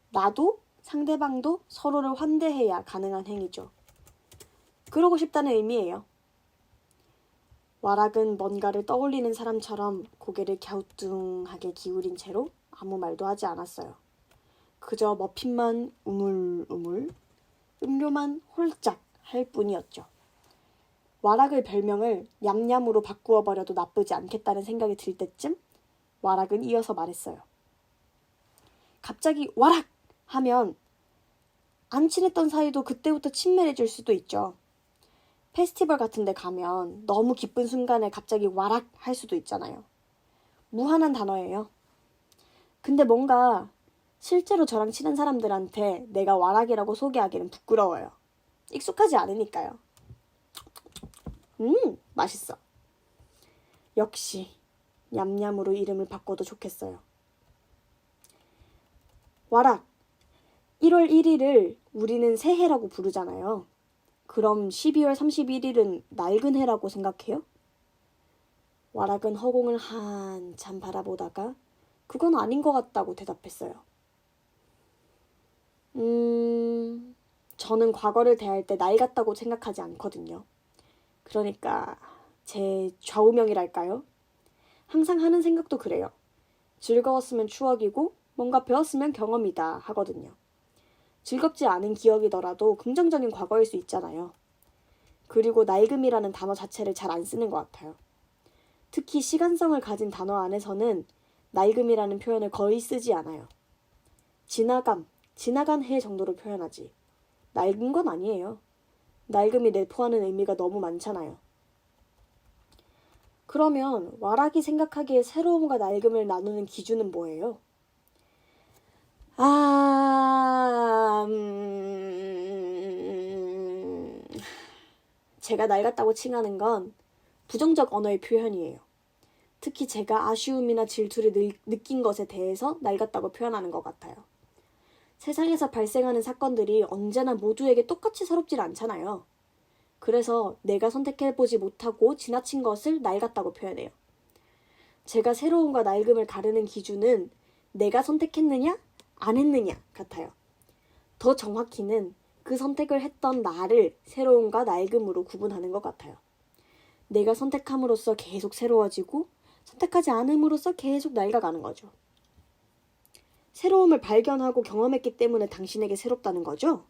나도 상대방도 서로를 환대해야 가능한 행위죠. 그러고 싶다는 의미예요. 와락은 뭔가를 떠올리는 사람처럼 고개를 갸우뚱하게 기울인 채로 아무 말도 하지 않았어요. 그저 머핀만 우물우물, 음료만 홀짝 할 뿐이었죠. 와락의 별명을 냠냠으로 바꾸어 버려도 나쁘지 않겠다는 생각이 들 때쯤 와락은 이어서 말했어요. 갑자기 와락! 하면 안 친했던 사이도 그때부터 친밀해질 수도 있죠. 페스티벌 같은 데 가면 너무 기쁜 순간에 갑자기 와락 할 수도 있잖아요. 무한한 단어예요. 근데 뭔가 실제로 저랑 친한 사람들한테 내가 와락이라고 소개하기는 부끄러워요. 익숙하지 않으니까요. 맛있어. 역시 냠냠으로 이름을 바꿔도 좋겠어요. 와락. 1월 1일을 우리는 새해라고 부르잖아요. 그럼 12월 31일은 낡은 해라고 생각해요? 와락은 허공을 한참 바라보다가 그건 아닌 것 같다고 대답했어요. 저는 과거를 대할 때 나이 같다고 생각하지 않거든요. 그러니까 제 좌우명이랄까요? 항상 하는 생각도 그래요. 즐거웠으면 추억이고 뭔가 배웠으면 경험이다 하거든요. 즐겁지 않은 기억이더라도 긍정적인 과거일 수 있잖아요. 그리고 낡음이라는 단어 자체를 잘 안 쓰는 것 같아요. 특히 시간성을 가진 단어 안에서는 낡음이라는 표현을 거의 쓰지 않아요. 지나간 해 정도로 표현하지. 낡은 건 아니에요. 낡음이 내포하는 의미가 너무 많잖아요. 그러면 와락이 생각하기에 새로움과 낡음을 나누는 기준은 뭐예요? 제가 낡았다고 칭하는 건 부정적 언어의 표현이에요. 특히 제가 아쉬움이나 질투를 느낀 것에 대해서 낡았다고 표현하는 것 같아요. 세상에서 발생하는 사건들이 언제나 모두에게 똑같이 새롭질 않잖아요. 그래서 내가 선택해보지 못하고 지나친 것을 낡았다고 표현해요. 제가 새로움과 낡음을 가르는 기준은 내가 선택했느냐, 안 했느냐 같아요. 더 정확히는 그 선택을 했던 나를 새로움과 낡음으로 구분하는 것 같아요. 내가 선택함으로써 계속 새로워지고 선택하지 않음으로써 계속 낡아가는 거죠. 새로움을 발견하고 경험했기 때문에 당신에게 새롭다는 거죠?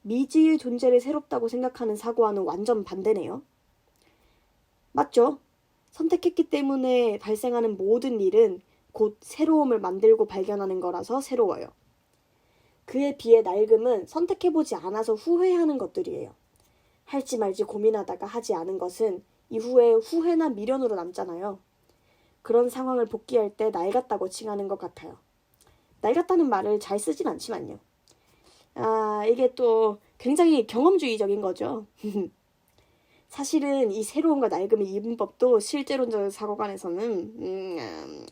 미지의 존재를 새롭다고 생각하는 사고와는 완전 반대네요. 맞죠? 선택했기 때문에 발생하는 모든 일은 곧 새로움을 만들고 발견하는 거라서 새로워요. 그에 비해 낡음은 선택해보지 않아서 후회하는 것들이에요. 할지 말지 고민하다가 하지 않은 것은 이후에 후회나 미련으로 남잖아요. 그런 상황을 복귀할 때 낡았다고 칭하는 것 같아요. 낡았다는 말을 잘 쓰진 않지만요. 이게 또 굉장히 경험주의적인 거죠. 사실은 이 새로움과 낡음의 이분법도 실제론적 사고관에서는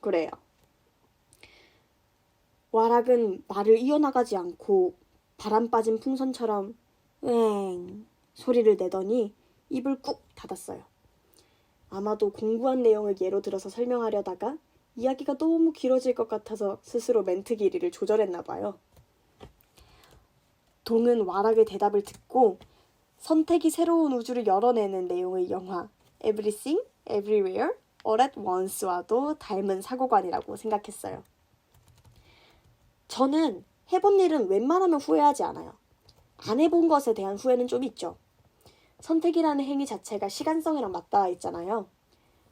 그래요. 와락은 말을 이어나가지 않고 바람 빠진 풍선처럼 왱 소리를 내더니 입을 꾹 닫았어요. 아마도 공부한 내용을 예로 들어서 설명하려다가 이야기가 너무 길어질 것 같아서 스스로 멘트 길이를 조절했나 봐요. 동은 와락의 대답을 듣고 선택이 새로운 우주를 열어내는 내용의 영화 Everything, Everywhere, All at Once와도 닮은 사고관이라고 생각했어요. 저는 해본 일은 웬만하면 후회하지 않아요. 안 해본 것에 대한 후회는 좀 있죠. 선택이라는 행위 자체가 시간성이랑 맞닿아 있잖아요.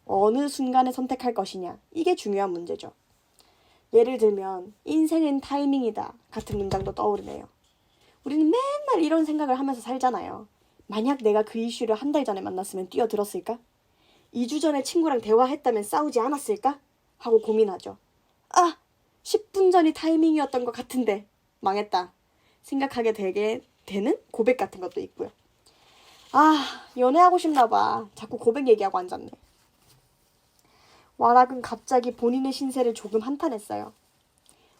어느 순간에 선택할 것이냐, 이게 중요한 문제죠. 예를 들면 인생은 타이밍이다 같은 문장도 떠오르네요. 우리는 맨날 이런 생각을 하면서 살잖아요. 만약 내가 그 이슈를 한 달 전에 만났으면 뛰어들었을까? 2주 전에 친구랑 대화했다면 싸우지 않았을까? 하고 고민하죠. 10분 전이 타이밍이었던 것 같은데 망했다 생각하게 되게 되는 고백 같은 것도 있고요. 아, 연애하고 싶나 봐. 자꾸 고백 얘기하고 앉았네. 와락은 갑자기 본인의 신세를 조금 한탄했어요.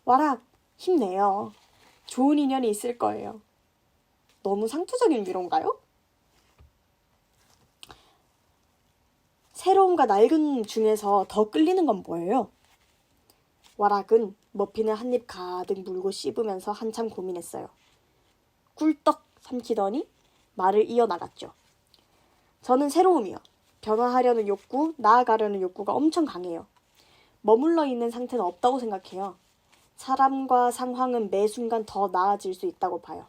와락, 힘내요. 좋은 인연이 있을 거예요. 너무 상투적인 위로인가요? 새로움과 낡은 중에서 더 끌리는 건 뭐예요? 와락은 머핀을 한 입 가득 물고 씹으면서 한참 고민했어요. 꿀떡 삼키더니 말을 이어나갔죠. 저는 새로움이요. 변화하려는 욕구, 나아가려는 욕구가 엄청 강해요. 머물러 있는 상태는 없다고 생각해요. 사람과 상황은 매 순간 더 나아질 수 있다고 봐요.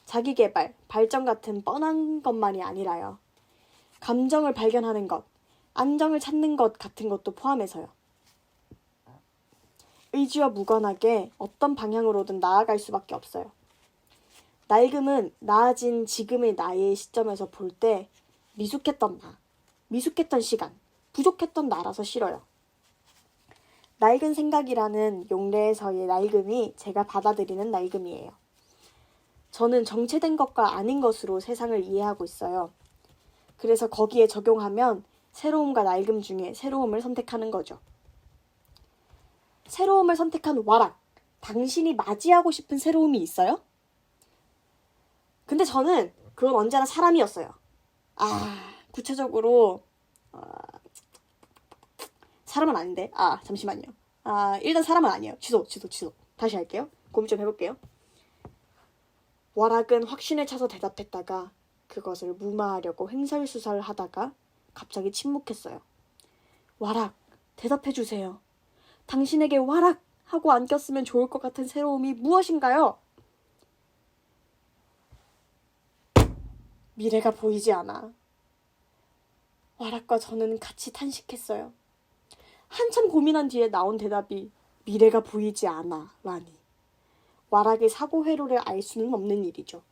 자기계발, 발전 같은 뻔한 것만이 아니라요. 감정을 발견하는 것, 안정을 찾는 것 같은 것도 포함해서요. 의지와 무관하게 어떤 방향으로든 나아갈 수밖에 없어요. 낡음은 나아진 지금의 나의 시점에서 볼 때 미숙했던 나, 미숙했던 시간, 부족했던 나라서 싫어요. 낡은 생각이라는 용례에서의 낡음이 제가 받아들이는 낡음이에요. 저는 정체된 것과 아닌 것으로 세상을 이해하고 있어요. 그래서 거기에 적용하면 새로움과 낡음 중에 새로움을 선택하는 거죠. 새로움을 선택한 와락, 당신이 맞이하고 싶은 새로움이 있어요? 근데 저는 그건 언제나 사람이었어요. 구체적으로 사람은 아닌데. 잠시만요. 일단 사람은 아니에요. 취소. 다시 할게요. 고민 좀 해볼게요. 와락은 확신에 차서 대답했다가 그것을 무마하려고 횡설수설하다가 갑자기 침묵했어요. 와락, 대답해주세요. 당신에게 와락 하고 안겼으면 좋을 것 같은 새로움이 무엇인가요? 미래가 보이지 않아. 와락과 저는 같이 탄식했어요. 한참 고민한 뒤에 나온 대답이 미래가 보이지 않아 라니. 와락의 사고 회로를 알 수는 없는 일이죠.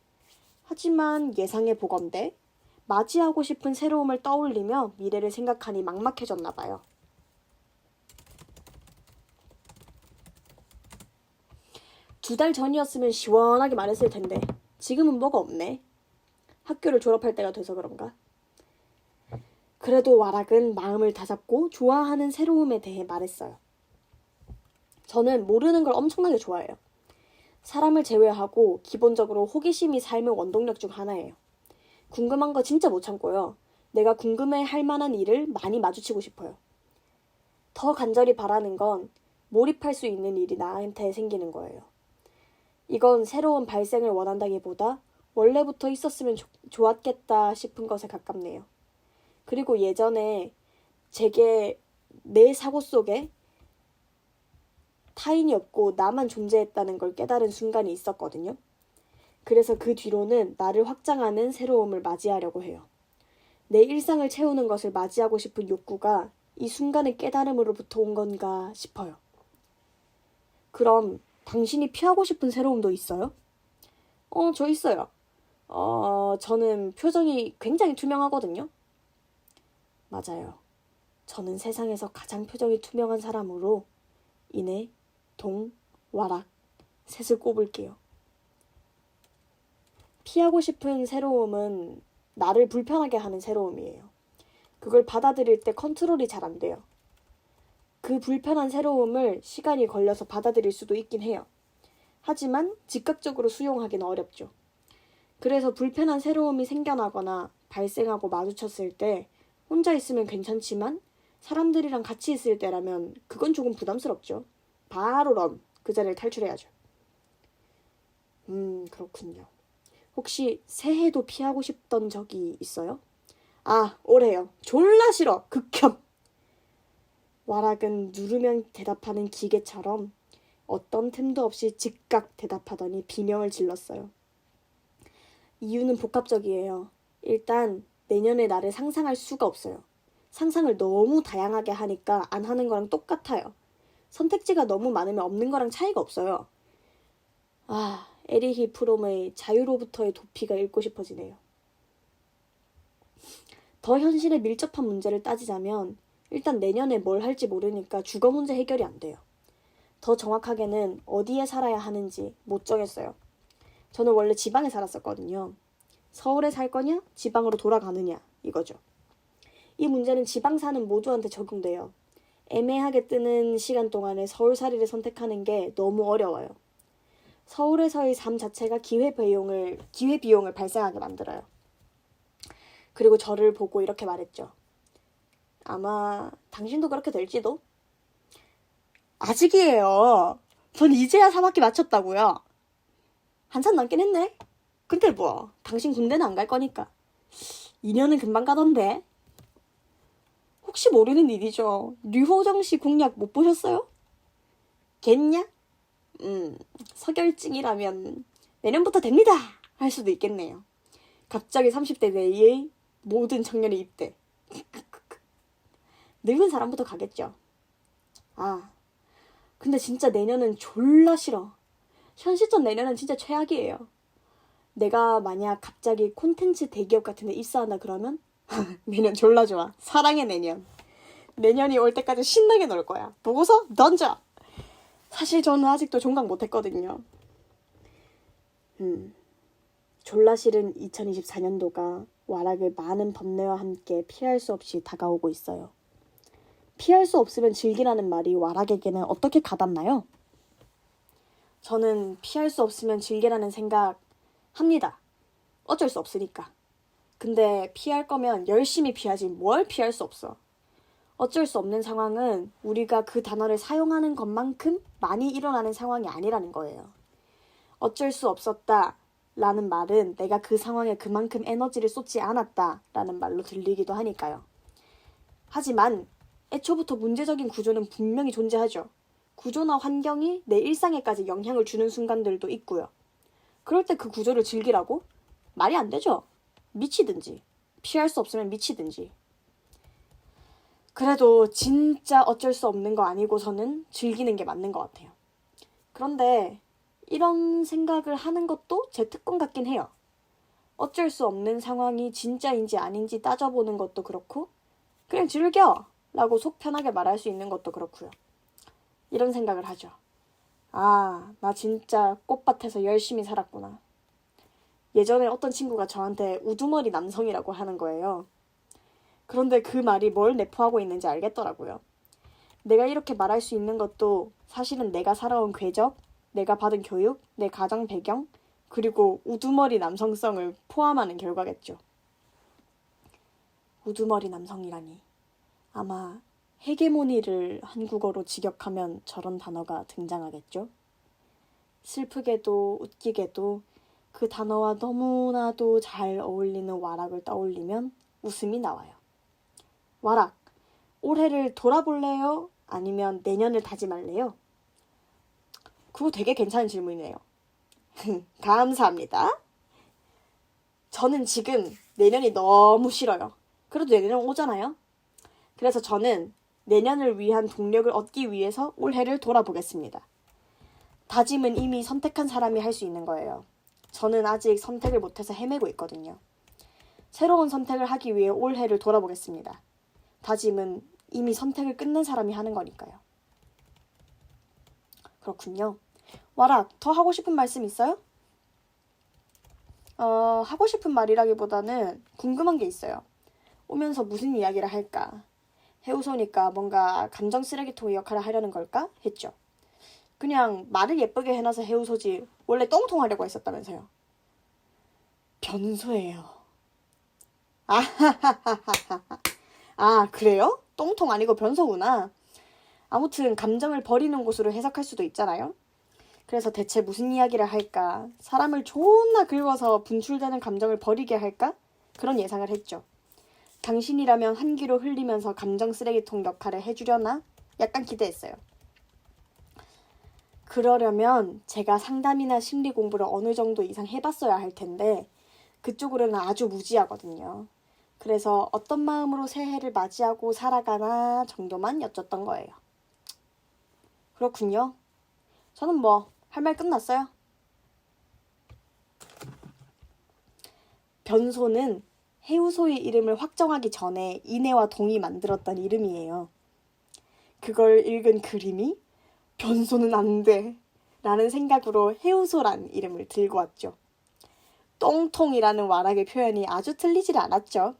하지만 예상해 보건대 맞이하고 싶은 새로움을 떠올리며 미래를 생각하니 막막해졌나 봐요. 두 달 전이었으면 시원하게 말했을 텐데 지금은 뭐가 없네. 학교를 졸업할 때가 돼서 그런가? 그래도 와락은 마음을 다잡고 좋아하는 새로움에 대해 말했어요. 저는 모르는 걸 엄청나게 좋아해요. 사람을 제외하고 기본적으로 호기심이 삶의 원동력 중 하나예요. 궁금한 거 진짜 못 참고요. 내가 궁금해 할 만한 일을 많이 마주치고 싶어요. 더 간절히 바라는 건 몰입할 수 있는 일이 나한테 생기는 거예요. 이건 새로운 발생을 원한다기보다 원래부터 있었으면 좋았겠다 싶은 것에 가깝네요. 그리고 예전에 제게 내 사고 속에 타인이 없고 나만 존재했다는 걸 깨달은 순간이 있었거든요. 그래서 그 뒤로는 나를 확장하는 새로움을 맞이하려고 해요. 내 일상을 채우는 것을 맞이하고 싶은 욕구가 이 순간의 깨달음으로부터 온 건가 싶어요. 그럼 당신이 피하고 싶은 새로움도 있어요? 저 있어요. 저는 표정이 굉장히 투명하거든요. 맞아요. 저는 세상에서 가장 표정이 투명한 사람으로 인해 동, 와락, 셋을 꼽을게요. 피하고 싶은 새로움은 나를 불편하게 하는 새로움이에요. 그걸 받아들일 때 컨트롤이 잘 안 돼요. 그 불편한 새로움을 시간이 걸려서 받아들일 수도 있긴 해요. 하지만 즉각적으로 수용하기는 어렵죠. 그래서 불편한 새로움이 생겨나거나 발생하고 마주쳤을 때 혼자 있으면 괜찮지만 사람들이랑 같이 있을 때라면 그건 조금 부담스럽죠. 바로 그 자리를 탈출해야죠. 그렇군요. 혹시 새해도 피하고 싶던 적이 있어요? 올해요. 졸라 싫어. 극혐. 와락은 누르면 대답하는 기계처럼 어떤 틈도 없이 즉각 대답하더니 비명을 질렀어요. 이유는 복합적이에요. 일단 내년의 나를 상상할 수가 없어요. 상상을 너무 다양하게 하니까 안 하는 거랑 똑같아요. 선택지가 너무 많으면 없는 거랑 차이가 없어요. 에리히 프롬의 자유로부터의 도피가 읽고 싶어지네요. 더 현실에 밀접한 문제를 따지자면 일단 내년에 뭘 할지 모르니까 주거 문제 해결이 안 돼요. 더 정확하게는 어디에 살아야 하는지 못 정했어요. 저는 원래 지방에 살았었거든요. 서울에 살 거냐, 지방으로 돌아가느냐 이거죠. 이 문제는 지방 사는 모두한테 적용돼요. 애매하게 뜨는 시간 동안에 서울살이를 선택하는 게 너무 어려워요. 서울에서의 삶 자체가 기회비용을 발생하게 만들어요. 그리고 저를 보고 이렇게 말했죠. 아마 당신도 그렇게 될지도? 아직이에요. 전 이제야 4학기 마쳤다고요. 한참 남긴 했네. 근데 뭐 당신 군대는 안 갈 거니까 2년은 금방 가던데. 혹시 모르는 일이죠. 류호정 씨 공약 못 보셨어요? 겠냐? 서결증이라면 내년부터 됩니다 할 수도 있겠네요. 갑자기 30대 내의 모든 청년의 입대. 늙은 사람부터 가겠죠. 근데 진짜 내년은 졸라 싫어. 현실적 내년은 진짜 최악이에요. 내가 만약 갑자기 콘텐츠 대기업 같은 데 입사한다 그러면 내년 졸라 좋아. 사랑의 내년. 내년이 올 때까지 신나게 놀 거야. 보고서 던져. 사실 저는 아직도 종강 못했거든요. 졸라 싫은 2024년도가 와락을 많은 번뇌와 함께 피할 수 없이 다가오고 있어요. 피할 수 없으면 즐기라는 말이 와락에게는 어떻게 가닿나요? 저는 피할 수 없으면 즐기라는 생각 합니다. 어쩔 수 없으니까. 근데 피할 거면 열심히 피하지 뭘 피할 수 없어. 어쩔 수 없는 상황은 우리가 그 단어를 사용하는 것만큼 많이 일어나는 상황이 아니라는 거예요. 어쩔 수 없었다 라는 말은 내가 그 상황에 그만큼 에너지를 쏟지 않았다 라는 말로 들리기도 하니까요. 하지만 애초부터 문제적인 구조는 분명히 존재하죠. 구조나 환경이 내 일상에까지 영향을 주는 순간들도 있고요. 그럴 때 그 구조를 즐기라고? 말이 안 되죠. 미치든지 피할 수 없으면 미치든지. 그래도 진짜 어쩔 수 없는 거 아니고서는 즐기는 게 맞는 것 같아요. 그런데 이런 생각을 하는 것도 제 특권 같긴 해요. 어쩔 수 없는 상황이 진짜인지 아닌지 따져보는 것도 그렇고 그냥 즐겨! 라고 속 편하게 말할 수 있는 것도 그렇고요. 이런 생각을 하죠. 나 진짜 꽃밭에서 열심히 살았구나. 예전에 어떤 친구가 저한테 우두머리 남성이라고 하는 거예요. 그런데 그 말이 뭘 내포하고 있는지 알겠더라고요. 내가 이렇게 말할 수 있는 것도 사실은 내가 살아온 궤적, 내가 받은 교육, 내 가정 배경, 그리고 우두머리 남성성을 포함하는 결과겠죠. 우두머리 남성이라니. 아마 헤게모니를 한국어로 직역하면 저런 단어가 등장하겠죠. 슬프게도 웃기게도 그 단어와 너무나도 잘 어울리는 와락을 떠올리면 웃음이 나와요. 와락, 올해를 돌아볼래요? 아니면 내년을 다짐할래요? 그거 되게 괜찮은 질문이네요. 감사합니다. 저는 지금 내년이 너무 싫어요. 그래도 내년 오잖아요? 그래서 저는 내년을 위한 동력을 얻기 위해서 올해를 돌아보겠습니다. 다짐은 이미 선택한 사람이 할 수 있는 거예요. 저는 아직 선택을 못해서 헤매고 있거든요. 새로운 선택을 하기 위해 올해를 돌아보겠습니다. 다짐은 이미 선택을 끝낸 사람이 하는 거니까요. 그렇군요. 와락, 더 하고 싶은 말씀 있어요? 하고 싶은 말이라기보다는 궁금한 게 있어요. 오면서 무슨 이야기를 할까? 해우소니까 뭔가 감정 쓰레기통의 역할을 하려는 걸까? 했죠. 그냥 말을 예쁘게 해놔서 해우소지 원래 똥통 하려고 했었다면서요. 변소예요. 그래요? 똥통 아니고 변소구나. 아무튼 감정을 버리는 곳으로 해석할 수도 있잖아요. 그래서 대체 무슨 이야기를 할까? 사람을 존나 긁어서 분출되는 감정을 버리게 할까? 그런 예상을 했죠. 당신이라면 한 귀로 흘리면서 감정 쓰레기통 역할을 해주려나? 약간 기대했어요. 그러려면 제가 상담이나 심리 공부를 어느 정도 이상 해봤어야 할 텐데 그쪽으로는 아주 무지하거든요. 그래서 어떤 마음으로 새해를 맞이하고 살아가나 정도만 여쭸던 거예요. 그렇군요. 저는 할 말 끝났어요. 변소는 해우소의 이름을 확정하기 전에 인해와 동이 만들었던 이름이에요. 그걸 읽은 그림이 변소는 안 돼. 라는 생각으로 해우소란 이름을 들고 왔죠. 똥통이라는 와락의 표현이 아주 틀리질 않았죠.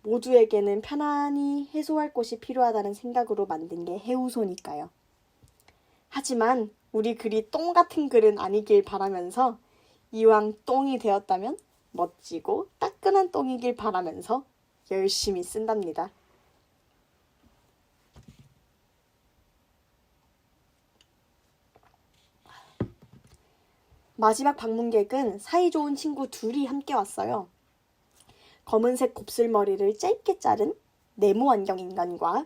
모두에게는 편안히 해소할 곳이 필요하다는 생각으로 만든 게 해우소니까요. 하지만 우리 글이 똥 같은 글은 아니길 바라면서 이왕 똥이 되었다면 멋지고 따끈한 똥이길 바라면서 열심히 쓴답니다. 마지막 방문객은 사이좋은 친구 둘이 함께 왔어요. 검은색 곱슬머리를 짧게 자른 네모 안경 인간과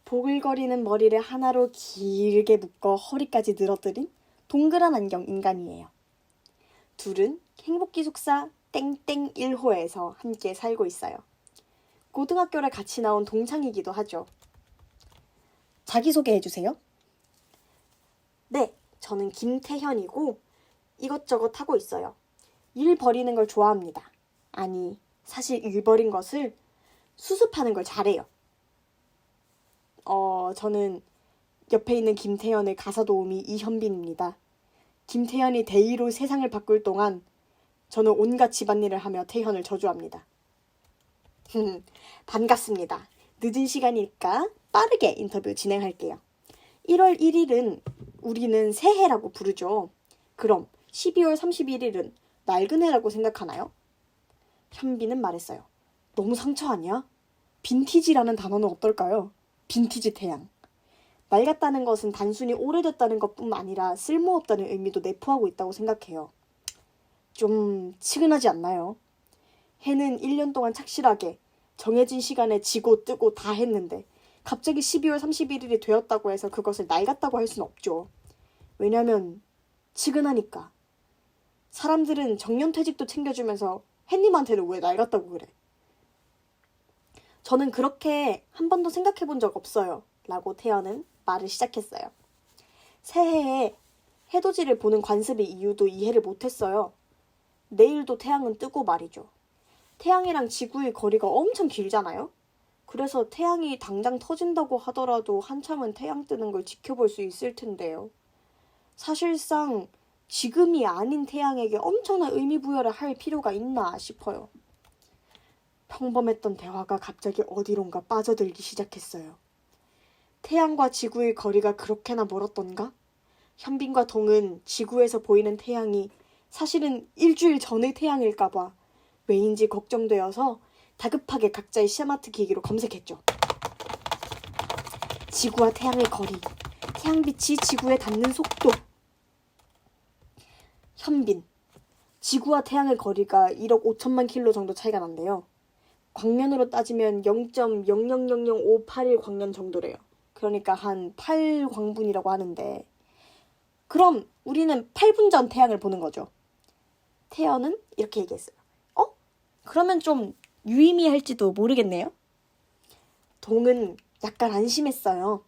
보글거리는 머리를 하나로 길게 묶어 허리까지 늘어뜨린 동그란 안경 인간이에요. 둘은 행복기숙사 땡땡 1호에서 함께 살고 있어요. 고등학교를 같이 나온 동창이기도 하죠. 자기소개해주세요. 네, 저는 김태현이고 이것저것 하고 있어요. 일 버리는 걸 좋아합니다. 아니, 사실 일 버린 것을 수습하는 걸 잘해요. 저는 옆에 있는 김태현의 가사 도우미 이현빈입니다. 김태현이 대의로 세상을 바꿀 동안 저는 온갖 집안일을 하며 태현을 저주합니다. 반갑습니다. 늦은 시간이니까 빠르게 인터뷰 진행할게요. 1월 1일은 우리는 새해라고 부르죠. 그럼 12월 31일은 낡은 해라고 생각하나요? 현빈은 말했어요. 너무 상처 아니야? 빈티지라는 단어는 어떨까요? 빈티지 태양. 낡았다는 것은 단순히 오래됐다는 것뿐만 아니라 쓸모없다는 의미도 내포하고 있다고 생각해요. 좀 치근하지 않나요? 해는 1년 동안 착실하게 정해진 시간에 지고 뜨고 다 했는데 갑자기 12월 31일이 되었다고 해서 그것을 낡았다고 할 수는 없죠. 왜냐면 치근하니까. 사람들은 정년퇴직도 챙겨주면서 해님한테는 왜 낡았다고 그래? 저는 그렇게 한 번도 생각해 본 적 없어요. 라고 태연은 말을 시작했어요. 새해에 해돋이를 보는 관습의 이유도 이해를 못했어요. 내일도 태양은 뜨고 말이죠. 태양이랑 지구의 거리가 엄청 길잖아요? 그래서 태양이 당장 터진다고 하더라도 한참은 태양 뜨는 걸 지켜볼 수 있을 텐데요. 사실상 지금이 아닌 태양에게 엄청난 의미 부여를 할 필요가 있나 싶어요. 평범했던 대화가 갑자기 어디론가 빠져들기 시작했어요. 태양과 지구의 거리가 그렇게나 멀었던가? 현빈과 동은 지구에서 보이는 태양이 사실은 일주일 전의 태양일까봐 왜인지 걱정되어서 다급하게 각자의 스마트 기기로 검색했죠. 지구와 태양의 거리, 태양빛이 지구에 닿는 속도. 현빈, 지구와 태양의 거리가 1억 5천만 킬로 정도 차이가 난대요. 광년으로 따지면 0.0000581 광년 정도래요. 그러니까 한 8광분이라고 하는데 그럼 우리는 8분 전 태양을 보는 거죠. 태연은 이렇게 얘기했어요. 그러면 좀 유의미할지도 모르겠네요. 동은 약간 안심했어요.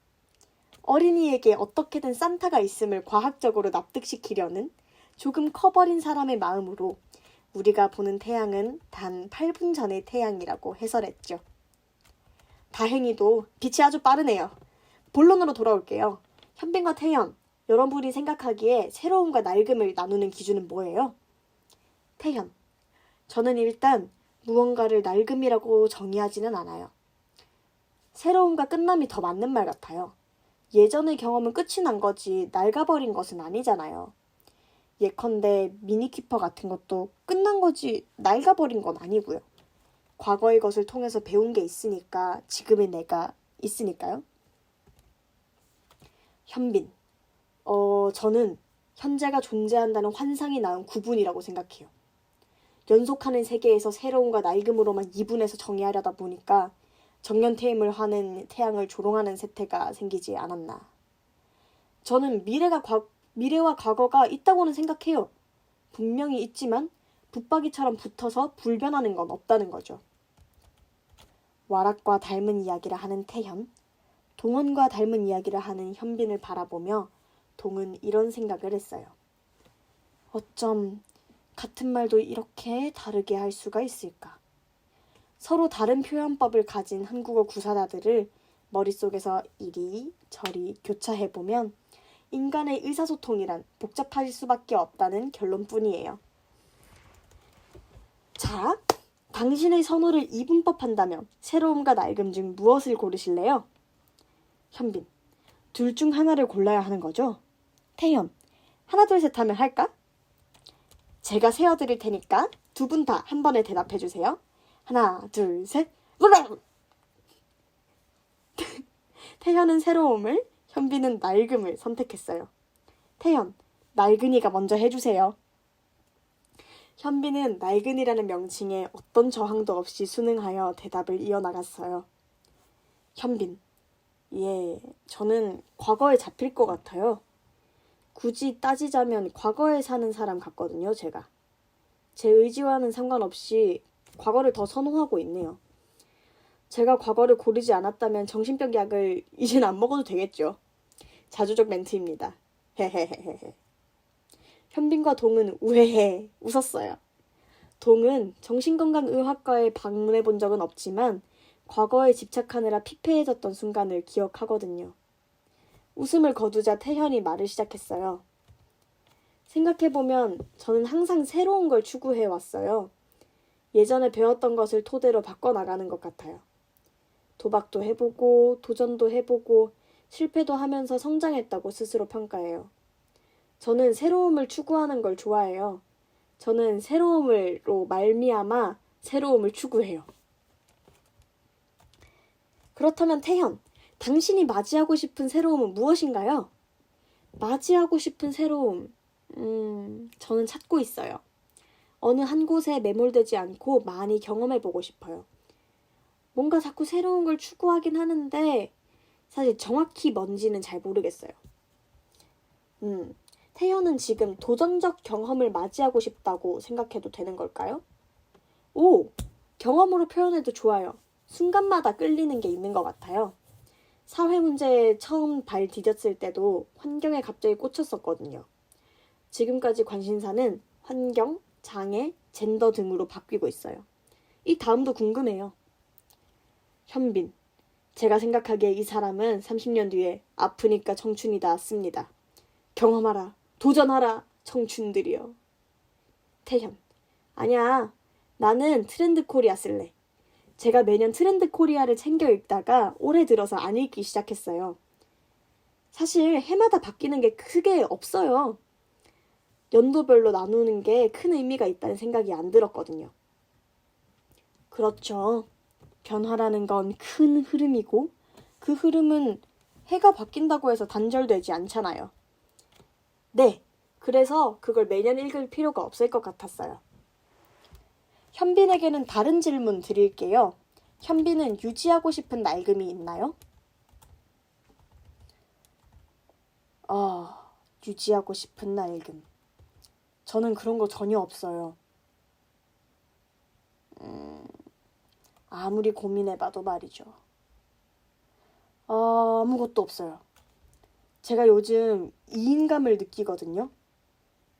어린이에게 어떻게든 산타가 있음을 과학적으로 납득시키려는 조금 커버린 사람의 마음으로 우리가 보는 태양은 단 8분 전의 태양이라고 해설했죠. 다행히도 빛이 아주 빠르네요. 본론으로 돌아올게요. 현빈과 태연, 여러분이 생각하기에 새로움과 낡음을 나누는 기준은 뭐예요? 태연, 저는 일단 무언가를 낡음이라고 정의하지는 않아요. 새로움과 끝남이 더 맞는 말 같아요. 예전의 경험은 끝이 난 거지 낡아버린 것은 아니잖아요. 예컨대 미니키퍼 같은 것도 끝난 거지 낡아버린 건 아니고요. 과거의 것을 통해서 배운 게 있으니까 지금의 내가 있으니까요. 현빈, 저는 현재가 존재한다는 환상이 낳은 구분이라고 생각해요. 연속하는 세계에서 새로움과 낡음으로만 이분해서 정의하려다 보니까 정년퇴임을 하는 태양을 조롱하는 세태가 생기지 않았나. 저는 미래와 과거가 있다고는 생각해요. 분명히 있지만 붙박이처럼 붙어서 불변하는 건 없다는 거죠. 와락과 닮은 이야기를 하는 태현, 동원과 닮은 이야기를 하는 현빈을 바라보며 동은 이런 생각을 했어요. 어쩜 같은 말도 이렇게 다르게 할 수가 있을까? 서로 다른 표현법을 가진 한국어 구사다들을 머릿속에서 이리저리 교차해보면 인간의 의사소통이란 복잡할 수밖에 없다는 결론뿐이에요. 자, 당신의 선호를 이분법한다면 새로움과 낡음 중 무엇을 고르실래요? 현빈, 둘 중 하나를 골라야 하는 거죠? 태현, 하나 둘 셋 하면 할까? 제가 세어드릴 테니까 두 분 다 한 번에 대답해 주세요. 하나 둘 셋. 태현은 새로움을, 현빈은 낡음을 선택했어요. 태현, 낡은이가 먼저 해주세요. 현빈은 낡은이라는 명칭에 어떤 저항도 없이 순응하여 대답을 이어나갔어요. 현빈, 예, 저는 과거에 잡힐 것 같아요. 굳이 따지자면 과거에 사는 사람 같거든요, 제가. 제 의지와는 상관없이 과거를 더 선호하고 있네요. 제가 과거를 고르지 않았다면 정신병 약을 이젠 안 먹어도 되겠죠. 자주적 멘트입니다. 헤헤헤헤. 현빈과 동은 우헤헤 웃었어요. 동은 정신건강의학과에 방문해 본 적은 없지만 과거에 집착하느라 피폐해졌던 순간을 기억하거든요. 웃음을 거두자 태현이 말을 시작했어요. 생각해보면 저는 항상 새로운 걸 추구해왔어요. 예전에 배웠던 것을 토대로 바꿔나가는 것 같아요. 도박도 해보고 도전도 해보고 실패도 하면서 성장했다고 스스로 평가해요. 저는 새로움을 추구하는 걸 좋아해요. 저는 새로움으로 말미암아 새로움을 추구해요. 그렇다면 태현, 당신이 맞이하고 싶은 새로움은 무엇인가요? 맞이하고 싶은 새로움, 저는 찾고 있어요. 어느 한 곳에 매몰되지 않고 많이 경험해보고 싶어요. 뭔가 자꾸 새로운 걸 추구하긴 하는데 사실 정확히 뭔지는 잘 모르겠어요. 태현은 지금 도전적 경험을 맞이하고 싶다고 생각해도 되는 걸까요? 오! 경험으로 표현해도 좋아요. 순간마다 끌리는 게 있는 것 같아요. 사회 문제에 처음 발 디뎠을 때도 환경에 갑자기 꽂혔었거든요. 지금까지 관심사는 환경, 장애, 젠더 등으로 바뀌고 있어요. 이 다음도 궁금해요. 현빈, 제가 생각하기에 이 사람은 30년 뒤에 아프니까 청춘이다 씁니다. 경험하라, 도전하라, 청춘들이여. 태현, 아니야, 나는 트렌드 코리아 쓸래. 제가 매년 트렌드 코리아를 챙겨 읽다가 올해 들어서 안 읽기 시작했어요. 사실 해마다 바뀌는 게 크게 없어요. 연도별로 나누는 게 큰 의미가 있다는 생각이 안 들었거든요. 그렇죠. 변화라는 건 큰 흐름이고 그 흐름은 해가 바뀐다고 해서 단절되지 않잖아요. 네, 그래서 그걸 매년 읽을 필요가 없을 것 같았어요. 현빈에게는 다른 질문 드릴게요. 현빈은 유지하고 싶은 낡음이 있나요? 유지하고 싶은 낡음. 저는 그런 거 전혀 없어요. 아무리 고민해봐도 말이죠. 아무것도 없어요. 제가 요즘 이인감을 느끼거든요.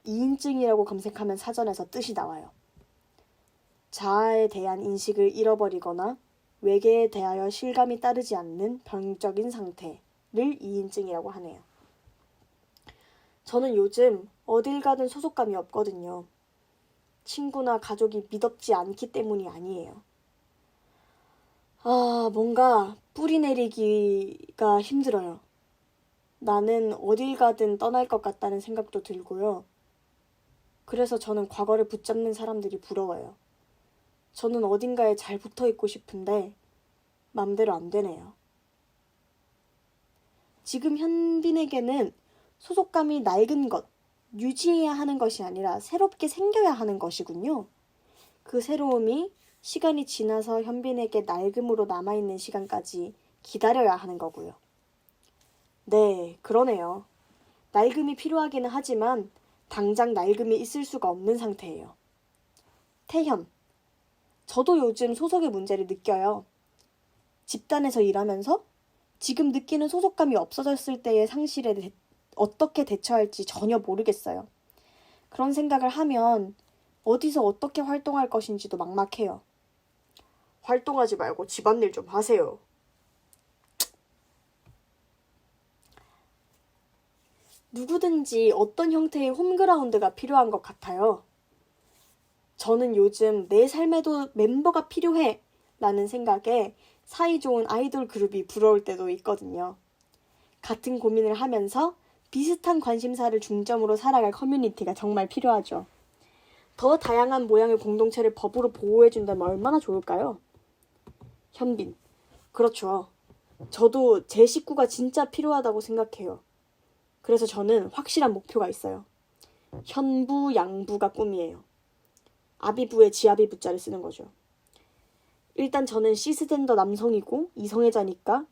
이인증이라고 검색하면 사전에서 뜻이 나와요. 자아에 대한 인식을 잃어버리거나 외계에 대하여 실감이 따르지 않는 병적인 상태를 이인증이라고 하네요. 저는 요즘 어딜 가든 소속감이 없거든요. 친구나 가족이 믿업지 않기 때문이 아니에요. 뭔가 뿌리 내리기가 힘들어요. 나는 어딜 가든 떠날 것 같다는 생각도 들고요. 그래서 저는 과거를 붙잡는 사람들이 부러워요. 저는 어딘가에 잘 붙어있고 싶은데 맘대로 안 되네요. 지금 현빈에게는 소속감이 낡은 것, 유지해야 하는 것이 아니라 새롭게 생겨야 하는 것이군요. 그 새로움이 시간이 지나서 현빈에게 낡음으로 남아있는 시간까지 기다려야 하는 거고요. 네, 그러네요. 낡음이 필요하기는 하지만 당장 낡음이 있을 수가 없는 상태예요. 태현, 저도 요즘 소속의 문제를 느껴요. 집단에서 일하면서 지금 느끼는 소속감이 없어졌을 때의 상실에 어떻게 대처할지 전혀 모르겠어요. 그런 생각을 하면 어디서 어떻게 활동할 것인지도 막막해요. 활동하지 말고 집안일 좀 하세요. 누구든지 어떤 형태의 홈그라운드가 필요한 것 같아요. 저는 요즘 내 삶에도 멤버가 필요해 라는 생각에 사이좋은 아이돌 그룹이 부러울 때도 있거든요. 같은 고민을 하면서 비슷한 관심사를 중점으로 살아갈 커뮤니티가 정말 필요하죠. 더 다양한 모양의 공동체를 법으로 보호해준다면 얼마나 좋을까요? 현빈. 그렇죠. 저도 제 식구가 진짜 필요하다고 생각해요. 그래서 저는 확실한 목표가 있어요. 현부, 양부가 꿈이에요. 아비부에 지아비 부자를 쓰는 거죠. 일단 저는 시스젠더 남성이고 이성애자니까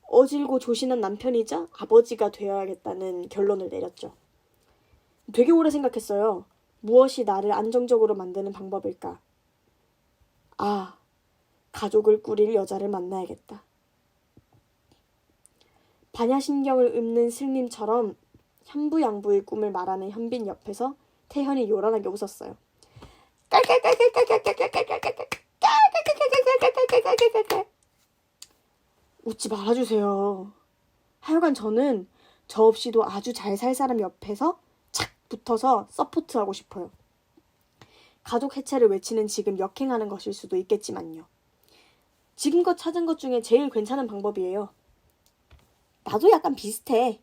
어질고 조신한 남편이자 아버지가 되어야겠다는 결론을 내렸죠. 되게 오래 생각했어요. 무엇이 나를 안정적으로 만드는 방법일까? 아, 가족을 꾸릴 여자를 만나야겠다. 반야신경을 읊는 슬림처럼 현부양부의 꿈을 말하는 현빈 옆에서 태현이 요란하게 웃었어요. 웃지 말아주세요. 하여간 저는 저 없이도 아주 잘 살 사람 옆에서 착 붙어서 서포트하고 싶어요. 가족 해체를 외치는 지금 역행하는 것일 수도 있겠지만요. 지금껏 찾은 것 중에 제일 괜찮은 방법이에요. 나도 약간 비슷해.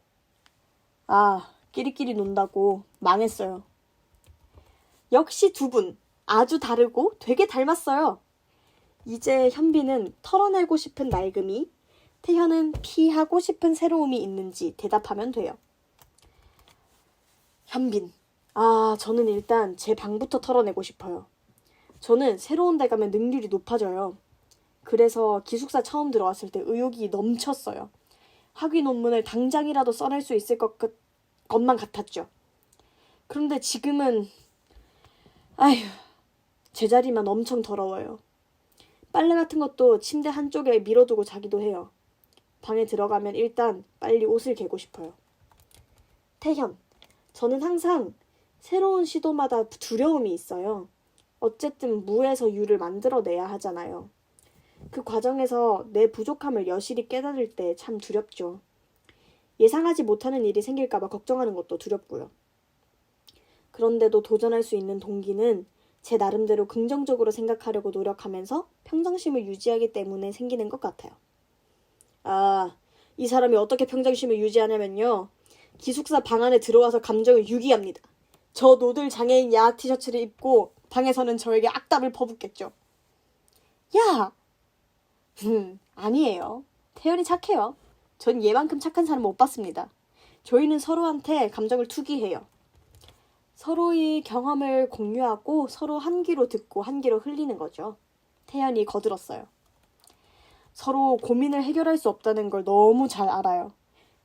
아, 끼리끼리 논다고 망했어요. 역시 두 분 아주 다르고 되게 닮았어요. 이제 현빈은 털어내고 싶은 낡음이, 태현은 피하고 싶은 새로움이 있는지 대답하면 돼요. 현빈. 아, 저는 일단 제 방부터 털어내고 싶어요. 저는 새로운 데 가면 능률이 높아져요. 그래서 기숙사 처음 들어왔을 때 의욕이 넘쳤어요. 학위 논문을 당장이라도 써낼 수 있을 것만 같았죠. 그런데 지금은 아휴, 제자리만 엄청 더러워요. 빨래 같은 것도 침대 한쪽에 밀어두고 자기도 해요. 방에 들어가면 일단 빨리 옷을 개고 싶어요. 태현, 저는 항상 새로운 시도마다 두려움이 있어요. 어쨌든 무에서 유를 만들어내야 하잖아요. 그 과정에서 내 부족함을 여실히 깨달을 때 참 두렵죠. 예상하지 못하는 일이 생길까봐 걱정하는 것도 두렵고요. 그런데도 도전할 수 있는 동기는 제 나름대로 긍정적으로 생각하려고 노력하면서 평정심을 유지하기 때문에 생기는 것 같아요. 아, 이 사람이 어떻게 평정심을 유지하냐면요. 기숙사 방 안에 들어와서 감정을 유기합니다. 저 노들 장애인 야학 티셔츠를 입고 방에서는 저에게 악담을 퍼붓겠죠. 야! 아니에요. 태연이 착해요. 전 얘만큼 착한 사람 못 봤습니다. 저희는 서로한테 감정을 투기해요. 서로의 경험을 공유하고 서로 한 귀로 듣고 한 귀로 흘리는 거죠. 태연이 거들었어요. 서로 고민을 해결할 수 없다는 걸 너무 잘 알아요.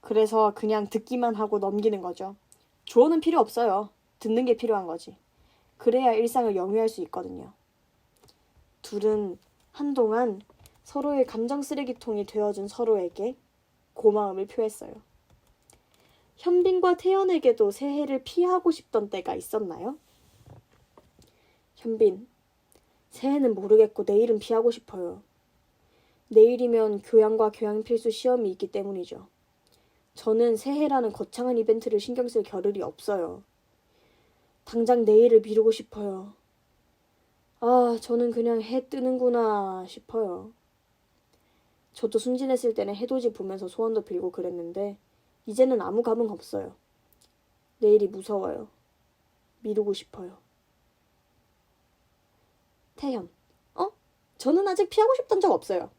그래서 그냥 듣기만 하고 넘기는 거죠. 조언은 필요 없어요. 듣는 게 필요한 거지. 그래야 일상을 영위할 수 있거든요. 둘은 한동안 서로의 감정 쓰레기통이 되어준 서로에게 고마움을 표했어요. 현빈과 태연에게도 새해를 피하고 싶던 때가 있었나요? 현빈, 새해는 모르겠고 내일은 피하고 싶어요. 내일이면 교양과 교양 필수 시험이 있기 때문이죠. 저는 새해라는 거창한 이벤트를 신경 쓸 겨를이 없어요. 당장 내일을 미루고 싶어요. 아, 저는 그냥 해 뜨는구나 싶어요. 저도 순진했을 때는 해돋이 보면서 소원도 빌고 그랬는데 이제는 아무 감흥 없어요. 내일이 무서워요. 미루고 싶어요. 태현, 저는 아직 피하고 싶던 적 없어요.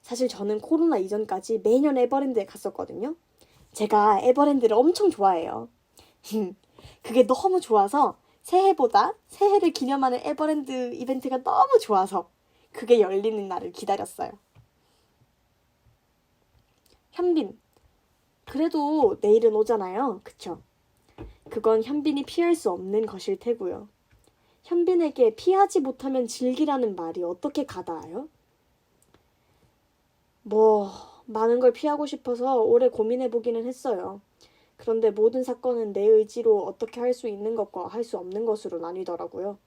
사실 저는 코로나 이전까지 매년 에버랜드에 갔었거든요. 제가 에버랜드를 엄청 좋아해요. 그게 너무 좋아서 새해보다 새해를 기념하는 에버랜드 이벤트가 너무 좋아서 그게 열리는 날을 기다렸어요. 현빈, 그래도 내일은 오잖아요. 그쵸? 그건 현빈이 피할 수 없는 것일 테고요. 현빈에게 피하지 못하면 즐기라는 말이 어떻게 가닿아요? 많은 걸 피하고 싶어서 오래 고민해보기는 했어요. 그런데 모든 사건은 내 의지로 어떻게 할 수 있는 것과 할 수 없는 것으로 나뉘더라고요.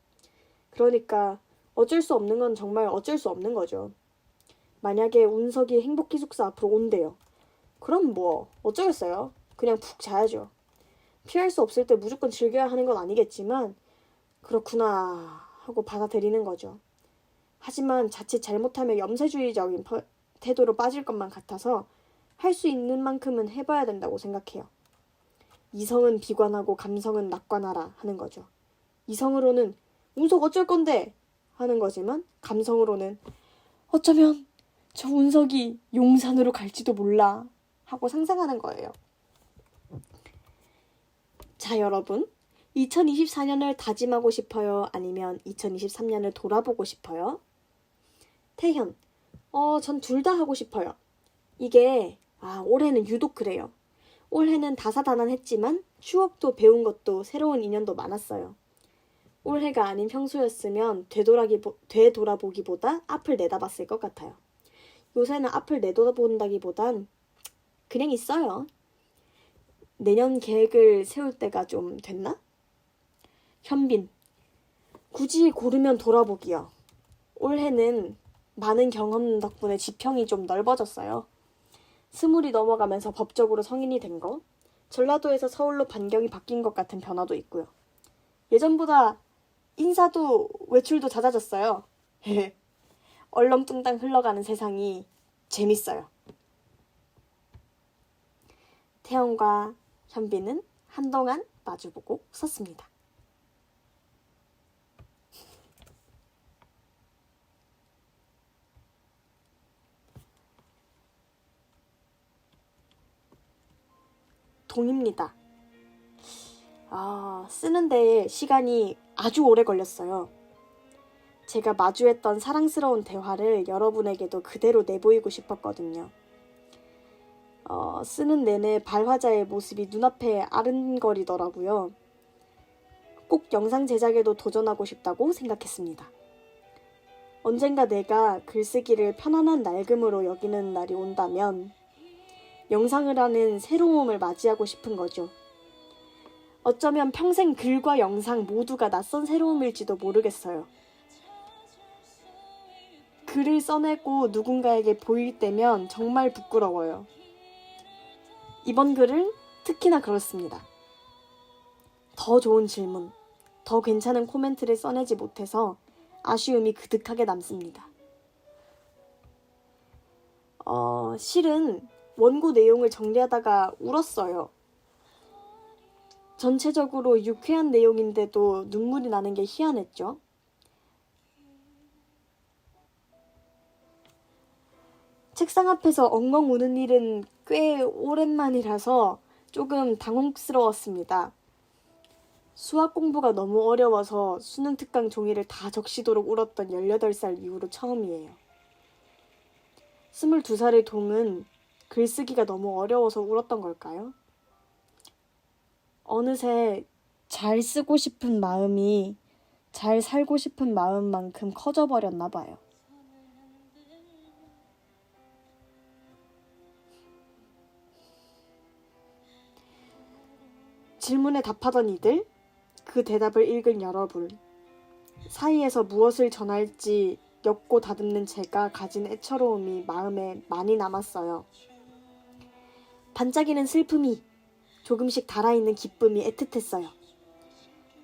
그러니까 어쩔 수 없는 건 정말 어쩔 수 없는 거죠. 만약에 운석이 행복기숙사 앞으로 온대요. 그럼 어쩌겠어요. 그냥 푹 자야죠. 피할 수 없을 때 무조건 즐겨야 하는 건 아니겠지만 그렇구나 하고 받아들이는 거죠. 하지만 자칫 잘못하면 염세주의적인 태도로 빠질 것만 같아서 할 수 있는 만큼은 해봐야 된다고 생각해요. 이성은 비관하고 감성은 낙관하라 하는 거죠. 이성으로는 운석 어쩔 건데 하는 거지만 감성으로는 어쩌면 저 운석이 용산으로 갈지도 몰라 하고 상상하는 거예요. 자, 여러분, 2024년을 다짐하고 싶어요? 아니면 2023년을 돌아보고 싶어요? 태현, 전 둘 다 하고 싶어요. 이게 올해는 유독 그래요. 올해는 다사다난했지만 추억도 배운 것도 새로운 인연도 많았어요. 올해가 아닌 평소였으면 되돌아보기보다 앞을 내다봤을 것 같아요. 요새는 앞을 내다본다기보단 그냥 있어요. 내년 계획을 세울 때가 좀 됐나? 현빈, 굳이 고르면 돌아보기요. 올해는 많은 경험 덕분에 지평이 좀 넓어졌어요. 20이 넘어가면서 법적으로 성인이 된 거, 전라도에서 서울로 반경이 바뀐 것 같은 변화도 있고요. 예전보다 인사도 외출도 잦아졌어요. 얼렁뚱땅 흘러가는 세상이 재밌어요. 태연과 현빈은 한동안 마주보고 섰습니다. 동입니다. 쓰는데 시간이 아주 오래 걸렸어요. 제가 마주했던 사랑스러운 대화를 여러분에게도 그대로 내보이고 싶었거든요. 쓰는 내내 발화자의 모습이 눈앞에 아른거리더라고요. 꼭 영상 제작에도 도전하고 싶다고 생각했습니다. 언젠가 내가 글쓰기를 편안한 낡음으로 여기는 날이 온다면 영상을 하는 새로움을 맞이하고 싶은 거죠. 어쩌면 평생 글과 영상 모두가 낯선 새로움일지도 모르겠어요. 글을 써내고 누군가에게 보일 때면 정말 부끄러워요. 이번 글은 특히나 그렇습니다. 더 좋은 질문, 더 괜찮은 코멘트를 써내지 못해서 아쉬움이 그득하게 남습니다. 실은 원고 내용을 정리하다가 울었어요. 전체적으로 유쾌한 내용인데도 눈물이 나는 게 희한했죠. 책상 앞에서 엉엉 우는 일은 꽤 오랜만이라서 조금 당혹스러웠습니다. 수학 공부가 너무 어려워서 수능 특강 종이를 다 적시도록 울었던 18살 이후로 처음이에요. 22살의 동은 글쓰기가 너무 어려워서 울었던 걸까요? 어느새 잘 쓰고 싶은 마음이 잘 살고 싶은 마음만큼 커져버렸나 봐요. 질문에 답하던 이들, 그 대답을 읽은 여러분, 사이에서 무엇을 전할지 엮고 다듬는 제가 가진 애처로움이 마음에 많이 남았어요. 반짝이는 슬픔이, 조금씩 달아있는 기쁨이 애틋했어요.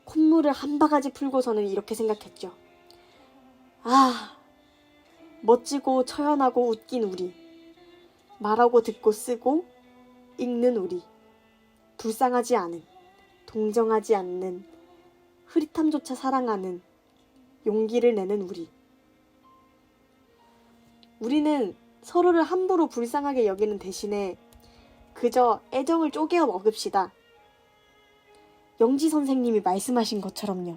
콧물을 한 바가지 풀고서는 이렇게 생각했죠. 멋지고 처연하고 웃긴 우리. 말하고 듣고 쓰고 읽는 우리. 불쌍하지 않은, 동정하지 않는, 흐릿함조차 사랑하는, 용기를 내는 우리. 우리는 서로를 함부로 불쌍하게 여기는 대신에 그저 애정을 쪼개어 먹읍시다. 영지 선생님이 말씀하신 것처럼요.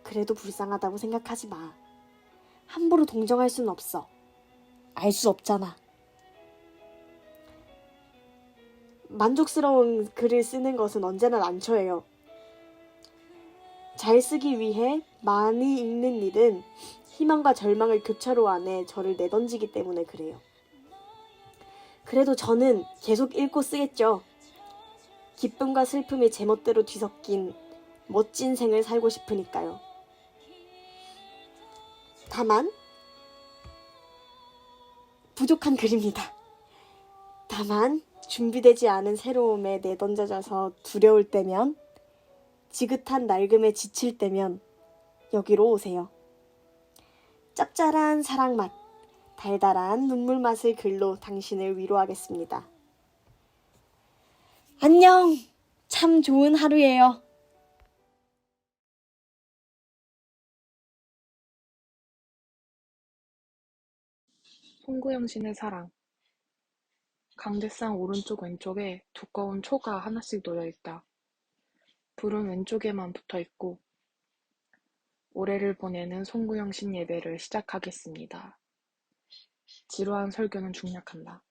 그래도 불쌍하다고 생각하지 마. 함부로 동정할 수는 없어. 알 수 없잖아. 만족스러운 글을 쓰는 것은 언제나 난처해요. 잘 쓰기 위해 많이 읽는 일은 희망과 절망을 교차로 안에 저를 내던지기 때문에 그래요. 그래도 저는 계속 읽고 쓰겠죠. 기쁨과 슬픔이 제멋대로 뒤섞인 멋진 생을 살고 싶으니까요. 다만 부족한 글입니다. 다만 준비되지 않은 새로움에 내던져져서 두려울 때면, 지긋한 낡음에 지칠 때면 여기로 오세요. 짭짤한 사랑 맛, 달달한 눈물 맛의 글로 당신을 위로하겠습니다. 안녕! 참 좋은 하루예요. 송구영신의 사랑. 강대상 오른쪽 왼쪽에 두꺼운 초가 하나씩 놓여있다. 불은 왼쪽에만 붙어있고 올해를 보내는 송구영신 예배를 시작하겠습니다. 지루한 설교는 중략한다.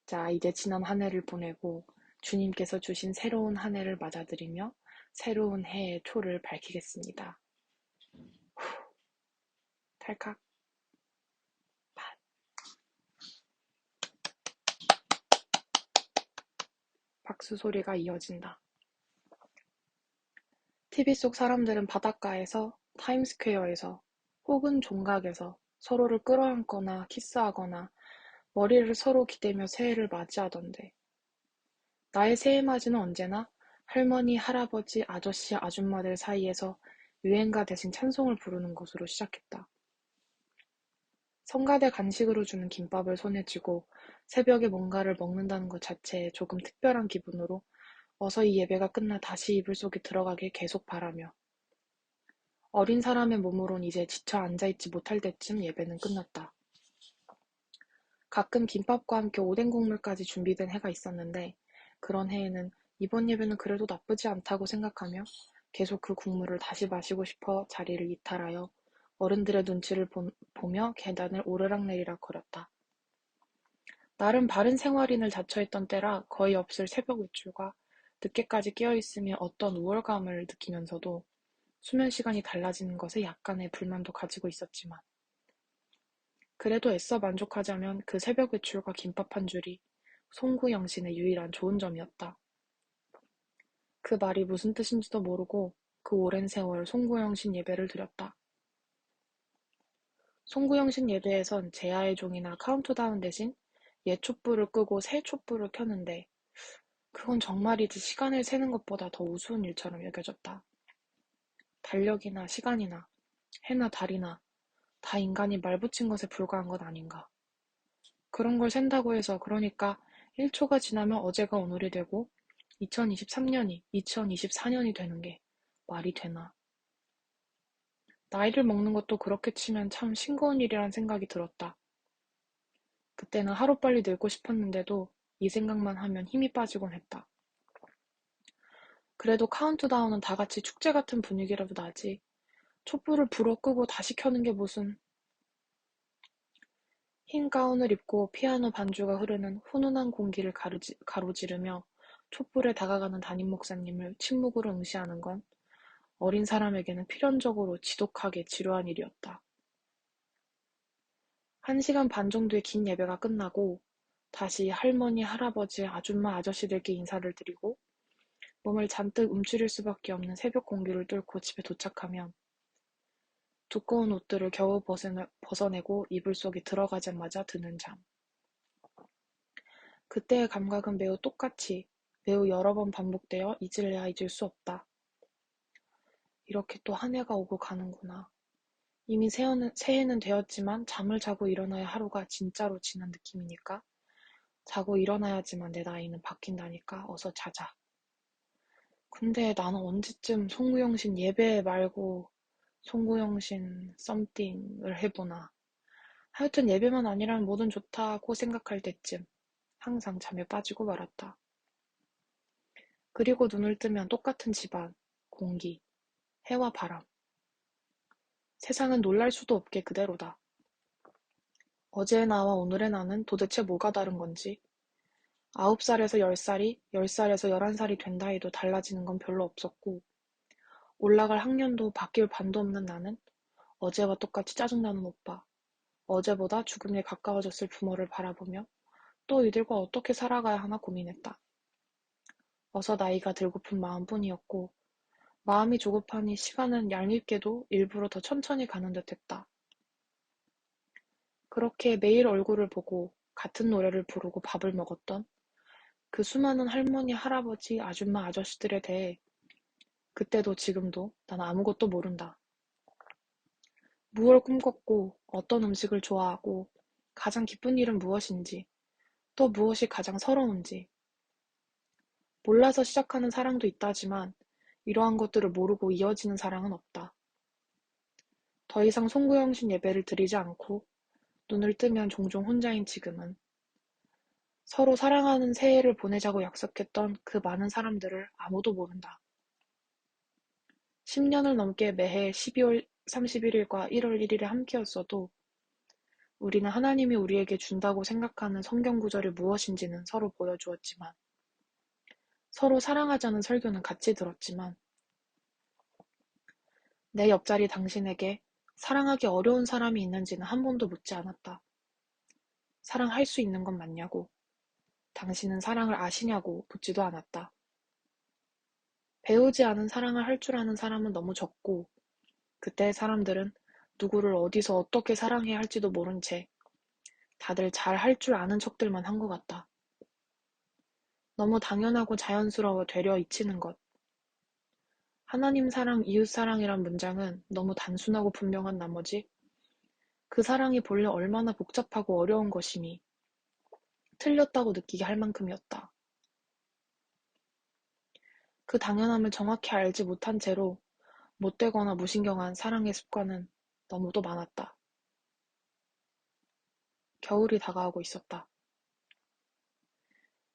자, 이제 지난 한 해를 보내고 주님께서 주신 새로운 한 해를 맞아들이며 새로운 해의 초를 밝히겠습니다. 탈칵. 박수 소리가 이어진다. TV 속 사람들은 바닷가에서, 타임스퀘어에서, 혹은 종각에서 서로를 끌어안거나 키스하거나 머리를 서로 기대며 새해를 맞이하던데 나의 새해 맞이는 언제나 할머니, 할아버지, 아저씨, 아줌마들 사이에서 유행가 대신 찬송을 부르는 것으로 시작했다. 성가대 간식으로 주는 김밥을 손에 쥐고 새벽에 뭔가를 먹는다는 것 자체에 조금 특별한 기분으로 어서 이 예배가 끝나 다시 이불 속에 들어가길 계속 바라며 어린 사람의 몸으론 이제 지쳐 앉아있지 못할 때쯤 예배는 끝났다. 가끔 김밥과 함께 오뎅 국물까지 준비된 해가 있었는데 그런 해에는 이번 예배는 그래도 나쁘지 않다고 생각하며 계속 그 국물을 다시 마시고 싶어 자리를 이탈하여 어른들의 눈치를 보며 계단을 오르락내리락 거렸다. 나름 바른 생활인을 자처했던 때라 거의 없을 새벽 외출과 늦게까지 깨어있으며 어떤 우월감을 느끼면서도 수면 시간이 달라지는 것에 약간의 불만도 가지고 있었지만 그래도 애써 만족하자면 그 새벽 외출과 김밥 한 줄이 송구영신의 유일한 좋은 점이었다. 그 말이 무슨 뜻인지도 모르고 그 오랜 세월 송구영신 예배를 드렸다. 송구영신 예배에선 제야의 종이나 카운트다운 대신 옛 촛불을 끄고 새 촛불을 켰는데 그건 정말이지 시간을 세는 것보다 더 우스운 일처럼 여겨졌다. 달력이나 시간이나 해나 달이나 다 인간이 말붙인 것에 불과한 것 아닌가. 그런 걸 센다고 해서 그러니까 1초가 지나면 어제가 오늘이 되고 2023년이 2024년이 되는 게 말이 되나. 나이를 먹는 것도 그렇게 치면 참 싱거운 일이란 생각이 들었다. 그때는 하루빨리 늙고 싶었는데도 이 생각만 하면 힘이 빠지곤 했다. 그래도 카운트다운은 다 같이 축제 같은 분위기라도 나지. 촛불을 불어 끄고 다시 켜는 게 무슨. 흰 가운을 입고 피아노 반주가 흐르는 훈훈한 공기를 가로지르며 촛불에 다가가는 담임 목사님을 침묵으로 응시하는 건 어린 사람에게는 필연적으로 지독하게 지루한 일이었다. 1시간 반 정도의 긴 예배가 끝나고 다시 할머니, 할아버지, 아줌마, 아저씨들께 인사를 드리고 몸을 잔뜩 움츠릴 수밖에 없는 새벽 공기를 뚫고 집에 도착하면 두꺼운 옷들을 겨우 벗어내고 이불 속에 들어가자마자 드는 잠. 그때의 감각은 매우 똑같이 매우 여러 번 반복되어 잊을래야 잊을 수 없다. 이렇게 또 한 해가 오고 가는구나. 이미 새해는 되었지만 잠을 자고 일어나야 하루가 진짜로 지난 느낌이니까 자고 일어나야지만 내 나이는 바뀐다니까 어서 자자. 근데 나는 언제쯤 송구영신 예배 말고 송구영신 썸띵을 해보나. 하여튼 예배만 아니라면 뭐든 좋다고 생각할 때쯤 항상 잠에 빠지고 말았다. 그리고 눈을 뜨면 똑같은 집안, 공기, 해와 바람. 세상은 놀랄 수도 없게 그대로다. 어제의 나와 오늘의 나는 도대체 뭐가 다른 건지 9살에서 10살이 10살에서 11살이 된다 해도 달라지는 건 별로 없었고 올라갈 학년도 바뀔 반도 없는 나는 어제와 똑같이 짜증나는 오빠, 어제보다 죽음에 가까워졌을 부모를 바라보며 또 이들과 어떻게 살아가야 하나 고민했다. 어서 나이가 들고픈 마음뿐이었고 마음이 조급하니 시간은 얄밉게도 일부러 더 천천히 가는 듯했다. 그렇게 매일 얼굴을 보고 같은 노래를 부르고 밥을 먹었던 그 수많은 할머니, 할아버지, 아줌마, 아저씨들에 대해 그때도 지금도 난 아무것도 모른다. 무얼 꿈꿨고 어떤 음식을 좋아하고 가장 기쁜 일은 무엇인지 또 무엇이 가장 서러운지 몰라서 시작하는 사랑도 있다지만 이러한 것들을 모르고 이어지는 사랑은 없다. 더 이상 송구영신 예배를 드리지 않고 눈을 뜨면 종종 혼자인 지금은 서로 사랑하는 새해를 보내자고 약속했던 그 많은 사람들을 아무도 모른다. 10년을 넘게 매해 12월 31일과 1월 1일에 함께였어도 우리는 하나님이 우리에게 준다고 생각하는 성경 구절이 무엇인지는 서로 보여주었지만 서로 사랑하자는 설교는 같이 들었지만 내 옆자리 당신에게 사랑하기 어려운 사람이 있는지는 한 번도 묻지 않았다. 사랑할 수 있는 건 맞냐고, 당신은 사랑을 아시냐고 묻지도 않았다. 배우지 않은 사랑을 할 줄 아는 사람은 너무 적고 그때의 사람들은 누구를 어디서 어떻게 사랑해야 할지도 모른 채 다들 잘 할 줄 아는 척들만 한 것 같다. 너무 당연하고 자연스러워 되려 잊히는 것. 하나님 사랑, 이웃 사랑이란 문장은 너무 단순하고 분명한 나머지 그 사랑이 본래 얼마나 복잡하고 어려운 것임이 틀렸다고 느끼게 할 만큼이었다. 그 당연함을 정확히 알지 못한 채로 못되거나 무신경한 사랑의 습관은 너무도 많았다. 겨울이 다가오고 있었다.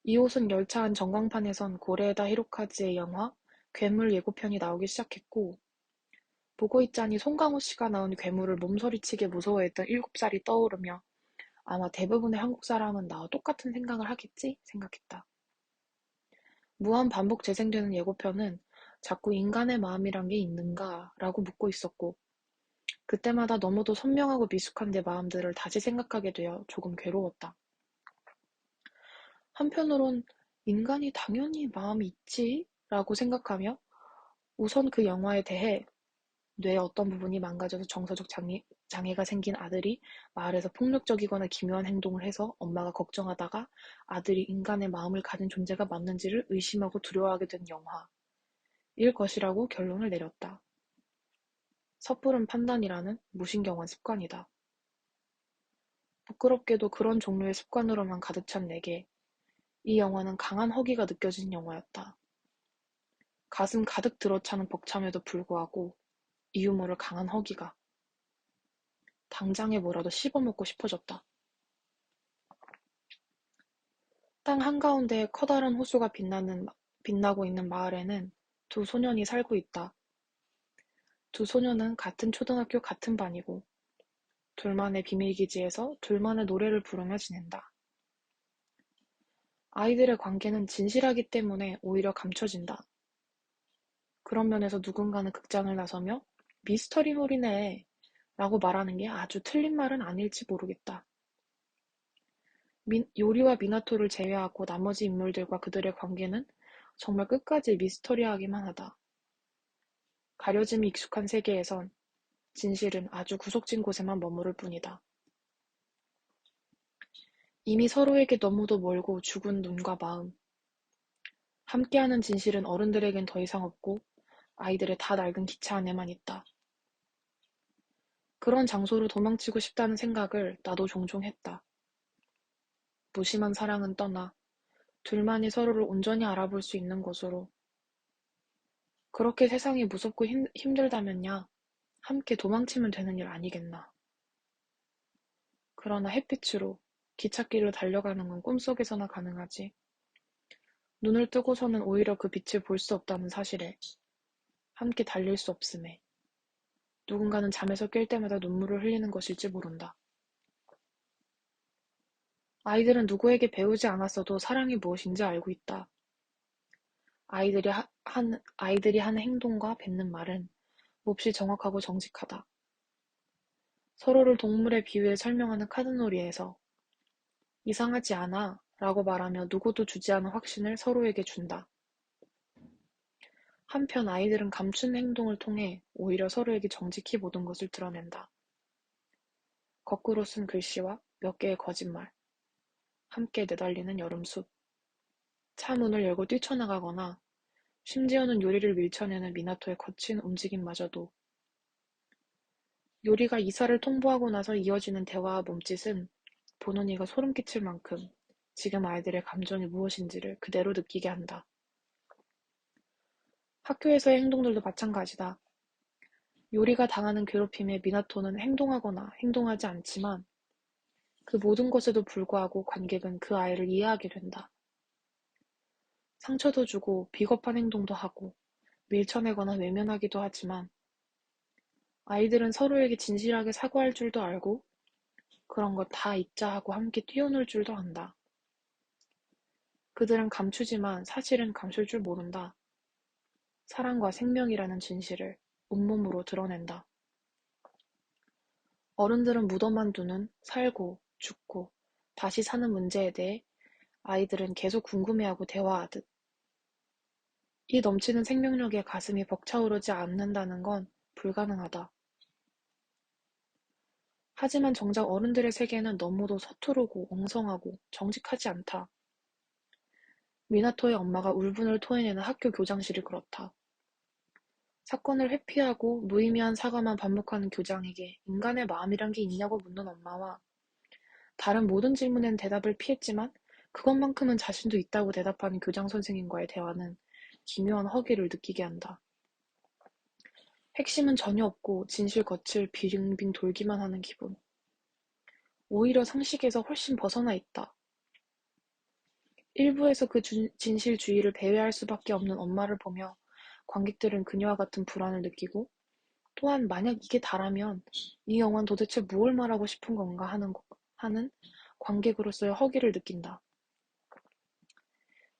이호선 열차 안 전광판에선 고레에다 히로카즈의 영화 괴물 예고편이 나오기 시작했고 보고 있자니 송강호 씨가 나온 괴물을 몸서리치게 무서워했던 7살이 떠오르며 아마 대부분의 한국 사람은 나와 똑같은 생각을 하겠지 생각했다. 무한 반복 재생되는 예고편은 자꾸 인간의 마음이란 게 있는가 라고 묻고 있었고 그때마다 너무도 선명하고 미숙한 내 마음들을 다시 생각하게 되어 조금 괴로웠다. 한편으론 인간이 당연히 마음이 있지 라고 생각하며 우선 그 영화에 대해 뇌의 어떤 부분이 망가져서 정서적 장애가 생긴 아들이 마을에서 폭력적이거나 기묘한 행동을 해서 엄마가 걱정하다가 아들이 인간의 마음을 가진 존재가 맞는지를 의심하고 두려워하게 된 영화일 것이라고 결론을 내렸다. 섣부른 판단이라는 무신경한 습관이다. 부끄럽게도 그런 종류의 습관으로만 가득 찬 내게 이 영화는 강한 허기가 느껴진 영화였다. 가슴 가득 들어차는 벅참에도 불구하고 이유 모를 강한 허기가 당장에 뭐라도 씹어먹고 싶어졌다. 땅 한가운데에 커다란 호수가 빛나고 있는 마을에는 두 소년이 살고 있다. 두 소년은 같은 초등학교 같은 반이고 둘만의 비밀기지에서 둘만의 노래를 부르며 지낸다. 아이들의 관계는 진실하기 때문에 오히려 감춰진다. 그런 면에서 누군가는 극장을 나서며 미스터리물이네 라고 말하는 게 아주 틀린 말은 아닐지 모르겠다. 요리와 미나토를 제외하고 나머지 인물들과 그들의 관계는 정말 끝까지 미스터리하기만 하다. 가려짐이 익숙한 세계에선 진실은 아주 구석진 곳에만 머무를 뿐이다. 이미 서로에게 너무도 멀고 죽은 눈과 마음. 함께하는 진실은 어른들에겐 더 이상 없고 아이들의 다 낡은 기차 안에만 있다. 그런 장소로 도망치고 싶다는 생각을 나도 종종 했다. 무심한 사랑은 떠나 둘만이 서로를 온전히 알아볼 수 있는 곳으로. 그렇게 세상이 무섭고 힘들다면야 함께 도망치면 되는 일 아니겠나. 그러나 햇빛으로 기찻길을 달려가는 건 꿈속에서나 가능하지. 눈을 뜨고서는 오히려 그 빛을 볼 수 없다는 사실에 함께 달릴 수 없음에 누군가는 잠에서 깰 때마다 눈물을 흘리는 것일지 모른다. 아이들은 누구에게 배우지 않았어도 사랑이 무엇인지 알고 있다. 아이들이 하는 행동과 뱉는 말은 몹시 정확하고 정직하다. 서로를 동물에 비유해 설명하는 카드놀이에서 이상하지 않아 라고 말하며 누구도 주지 않은 확신을 서로에게 준다. 한편 아이들은 감춘 행동을 통해 오히려 서로에게 정직히 모든 것을 드러낸다. 거꾸로 쓴 글씨와 몇 개의 거짓말. 함께 내달리는 여름숲, 차 문을 열고 뛰쳐나가거나 심지어는 요리를 밀쳐내는 미나토의 거친 움직임마저도. 요리가 이사를 통보하고 나서 이어지는 대화와 몸짓은 보는 이가 소름 끼칠 만큼 지금 아이들의 감정이 무엇인지를 그대로 느끼게 한다. 학교에서의 행동들도 마찬가지다. 요리가 당하는 괴롭힘에 미나토는 행동하거나 행동하지 않지만 그 모든 것에도 불구하고 관객은 그 아이를 이해하게 된다. 상처도 주고 비겁한 행동도 하고 밀쳐내거나 외면하기도 하지만 아이들은 서로에게 진실하게 사과할 줄도 알고 그런 거 다 잊자 하고 함께 뛰어놀 줄도 안다. 그들은 감추지만 사실은 감출 줄 모른다. 사랑과 생명이라는 진실을 온몸으로 드러낸다. 어른들은 묻어만 두는 살고 죽고 다시 사는 문제에 대해 아이들은 계속 궁금해하고 대화하듯 이 넘치는 생명력에 가슴이 벅차오르지 않는다는 건 불가능하다. 하지만 정작 어른들의 세계는 너무도 서투르고 엉성하고 정직하지 않다. 미나토의 엄마가 울분을 토해내는 학교 교장실이 그렇다. 사건을 회피하고 무의미한 사과만 반복하는 교장에게 인간의 마음이란 게 있냐고 묻는 엄마와 다른 모든 질문엔 대답을 피했지만 그것만큼은 자신도 있다고 대답하는 교장 선생님과의 대화는 기묘한 허기를 느끼게 한다. 핵심은 전혀 없고 진실 겉을 빙빙 돌기만 하는 기분. 오히려 상식에서 훨씬 벗어나 있다. 일부에서 그 진실주의를 배회할 수밖에 없는 엄마를 보며 관객들은 그녀와 같은 불안을 느끼고 또한 만약 이게 다라면 이 영화는 도대체 무엇을 말하고 싶은 건가 하는 관객으로서의 허기를 느낀다.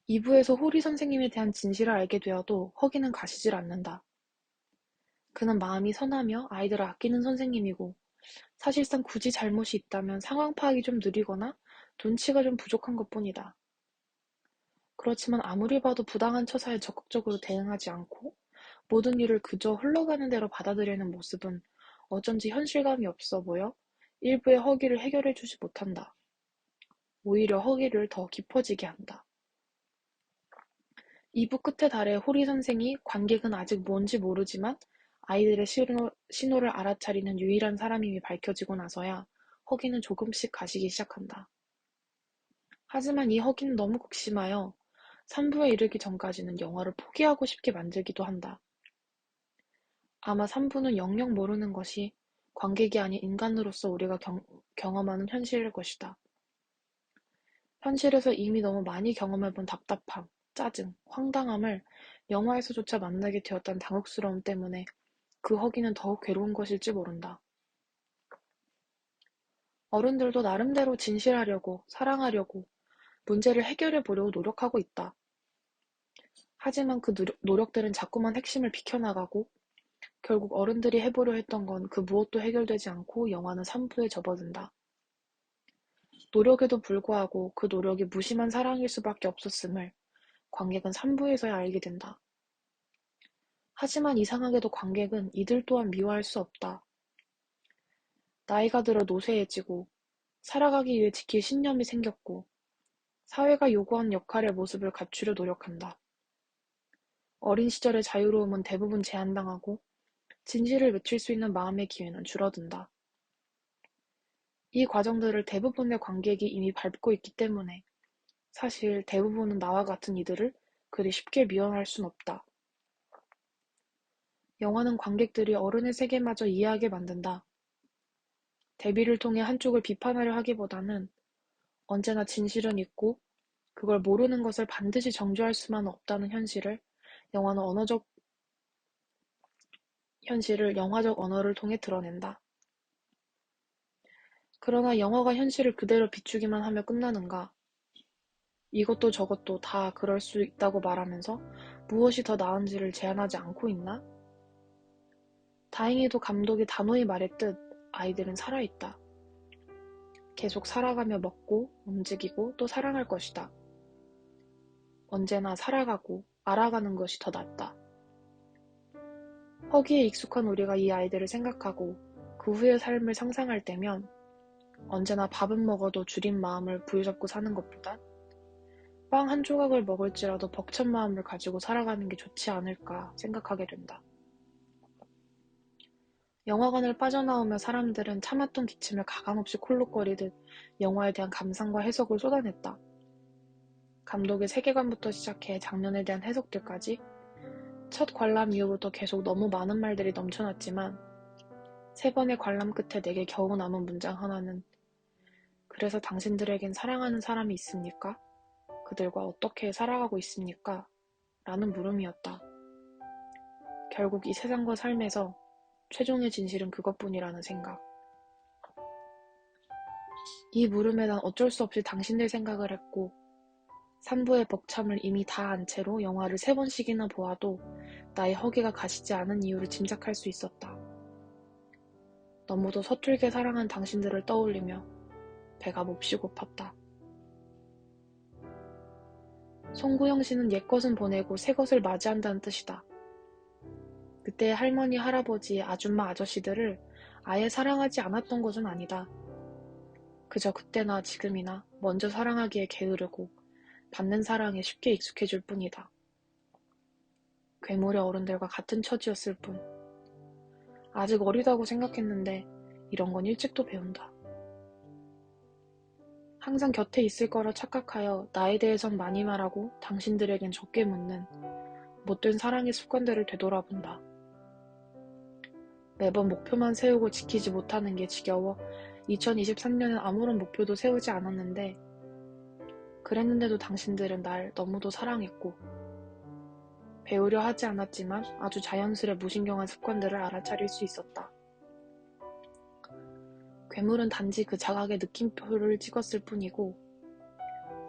2부에서 호리 선생님에 대한 진실을 알게 되어도 허기는 가시질 않는다. 그는 마음이 선하며 아이들을 아끼는 선생님이고 사실상 굳이 잘못이 있다면 상황 파악이 좀 느리거나 눈치가 좀 부족한 것뿐이다. 그렇지만 아무리 봐도 부당한 처사에 적극적으로 대응하지 않고 모든 일을 그저 흘러가는 대로 받아들이는 모습은 어쩐지 현실감이 없어 보여 일부의 허기를 해결해주지 못한다. 오히려 허기를 더 깊어지게 한다. 2부 끝에 달해 호리 선생이 관객은 아직 뭔지 모르지만 아이들의 신호를 알아차리는 유일한 사람임이 밝혀지고 나서야 허기는 조금씩 가시기 시작한다. 하지만 이 허기는 너무 극심하여 3부에 이르기 전까지는 영화를 포기하고 싶게 만들기도 한다. 아마 3부는 영영 모르는 것이 관객이 아닌 인간으로서 우리가 경험하는 현실일 것이다. 현실에서 이미 너무 많이 경험해본 답답함, 짜증, 황당함을 영화에서조차 만나게 되었다는 당혹스러움 때문에 그 허기는 더욱 괴로운 것일지 모른다. 어른들도 나름대로 진실하려고, 사랑하려고, 문제를 해결해 보려고 노력하고 있다. 하지만 그 노력들은 자꾸만 핵심을 비켜나가고 결국 어른들이 해보려 했던 건 그 무엇도 해결되지 않고 영화는 3부에 접어든다. 노력에도 불구하고 그 노력이 무심한 사랑일 수밖에 없었음을 관객은 3부에서야 알게 된다. 하지만 이상하게도 관객은 이들 또한 미워할 수 없다. 나이가 들어 노쇠해지고 살아가기 위해 지킬 신념이 생겼고 사회가 요구하는 역할의 모습을 갖추려 노력한다. 어린 시절의 자유로움은 대부분 제한당하고 진실을 외칠 수 있는 마음의 기회는 줄어든다. 이 과정들을 대부분의 관객이 이미 밟고 있기 때문에 사실 대부분은 나와 같은 이들을 그리 쉽게 미워할 순 없다. 영화는 관객들이 어른의 세계마저 이해하게 만든다. 대비를 통해 한쪽을 비판하려 하기보다는 언제나 진실은 있고 그걸 모르는 것을 반드시 정죄할 수만 없다는 영화는 영화적 언어를 통해 드러낸다. 그러나 영화가 현실을 그대로 비추기만 하며 끝나는가? 이것도 저것도 다 그럴 수 있다고 말하면서 무엇이 더 나은지를 제안하지 않고 있나? 다행히도 감독이 단호히 말했듯 아이들은 살아있다. 계속 살아가며 먹고 움직이고 또 사랑할 것이다. 언제나 살아가고 알아가는 것이 더 낫다. 허기에 익숙한 우리가 이 아이들을 생각하고 그 후의 삶을 상상할 때면 언제나 밥은 먹어도 줄인 마음을 부여잡고 사는 것보단 빵 한 조각을 먹을지라도 벅찬 마음을 가지고 살아가는 게 좋지 않을까 생각하게 된다. 영화관을 빠져나오며 사람들은 참았던 기침을 가감없이 콜록거리듯 영화에 대한 감상과 해석을 쏟아냈다. 감독의 세계관부터 시작해 장면에 대한 해석들까지 첫 관람 이후부터 계속 너무 많은 말들이 넘쳐났지만 3번의 관람 끝에 내게 겨우 남은 문장 하나는 그래서 당신들에겐 사랑하는 사람이 있습니까? 그들과 어떻게 살아가고 있습니까? 라는 물음이었다. 결국 이 세상과 삶에서 최종의 진실은 그것뿐이라는 생각. 이 물음에 난 어쩔 수 없이 당신들 생각을 했고 3부의 벅참을 이미 다 안 채로 영화를 3번씩이나 보아도 나의 허기가 가시지 않은 이유를 짐작할 수 있었다. 너무도 서툴게 사랑한 당신들을 떠올리며 배가 몹시 고팠다. 송구영 씨는 옛것은 보내고 새것을 맞이한다는 뜻이다. 그때의 할머니, 할아버지, 아줌마, 아저씨들을 아예 사랑하지 않았던 것은 아니다. 그저 그때나 지금이나 먼저 사랑하기에 게으르고 받는 사랑에 쉽게 익숙해질 뿐이다. 괴물의 어른들과 같은 처지였을 뿐. 아직 어리다고 생각했는데 이런 건 일찍도 배운다. 항상 곁에 있을 거라 착각하여 나에 대해선 많이 말하고 당신들에겐 적게 묻는 못된 사랑의 습관들을 되돌아본다. 매번 목표만 세우고 지키지 못하는 게 지겨워 2023년엔 아무런 목표도 세우지 않았는데 그랬는데도 당신들은 날 너무도 사랑했고 배우려 하지 않았지만 아주 자연스레 무신경한 습관들을 알아차릴 수 있었다. 괴물은 단지 그 자각의 느낌표를 찍었을 뿐이고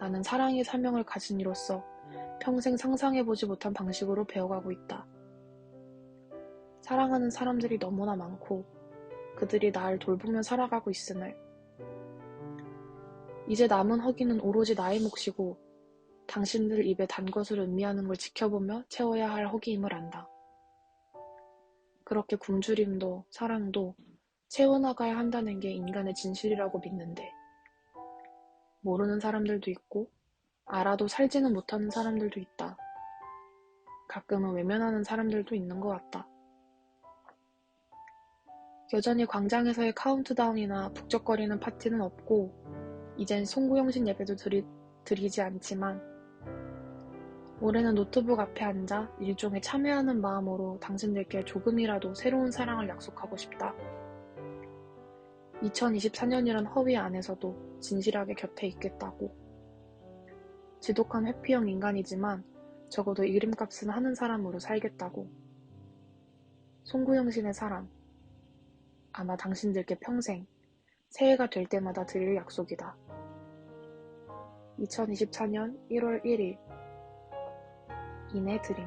나는 사랑의 사명을 가진 이로써 평생 상상해보지 못한 방식으로 배워가고 있다. 사랑하는 사람들이 너무나 많고 그들이 날 돌보며 살아가고 있음을. 이제 남은 허기는 오로지 나의 몫이고 당신들 입에 단 것을 음미하는 걸 지켜보며 채워야 할 허기임을 안다. 그렇게 굶주림도 사랑도 채워나가야 한다는 게 인간의 진실이라고 믿는데 모르는 사람들도 있고 알아도 살지는 못하는 사람들도 있다. 가끔은 외면하는 사람들도 있는 것 같다. 여전히 광장에서의 카운트다운이나 북적거리는 파티는 없고 이젠 송구영신 예배도 드리지 않지만 올해는 노트북 앞에 앉아 일종의 참여하는 마음으로 당신들께 조금이라도 새로운 사랑을 약속하고 싶다. 2024년이란 허위 안에서도 진실하게 곁에 있겠다고. 지독한 회피형 인간이지만 적어도 이름값은 하는 사람으로 살겠다고. 송구영신의 사랑. 아마 당신들께 평생 새해가 될 때마다 드릴 약속이다. 2024년 1월 1일 이내 드림.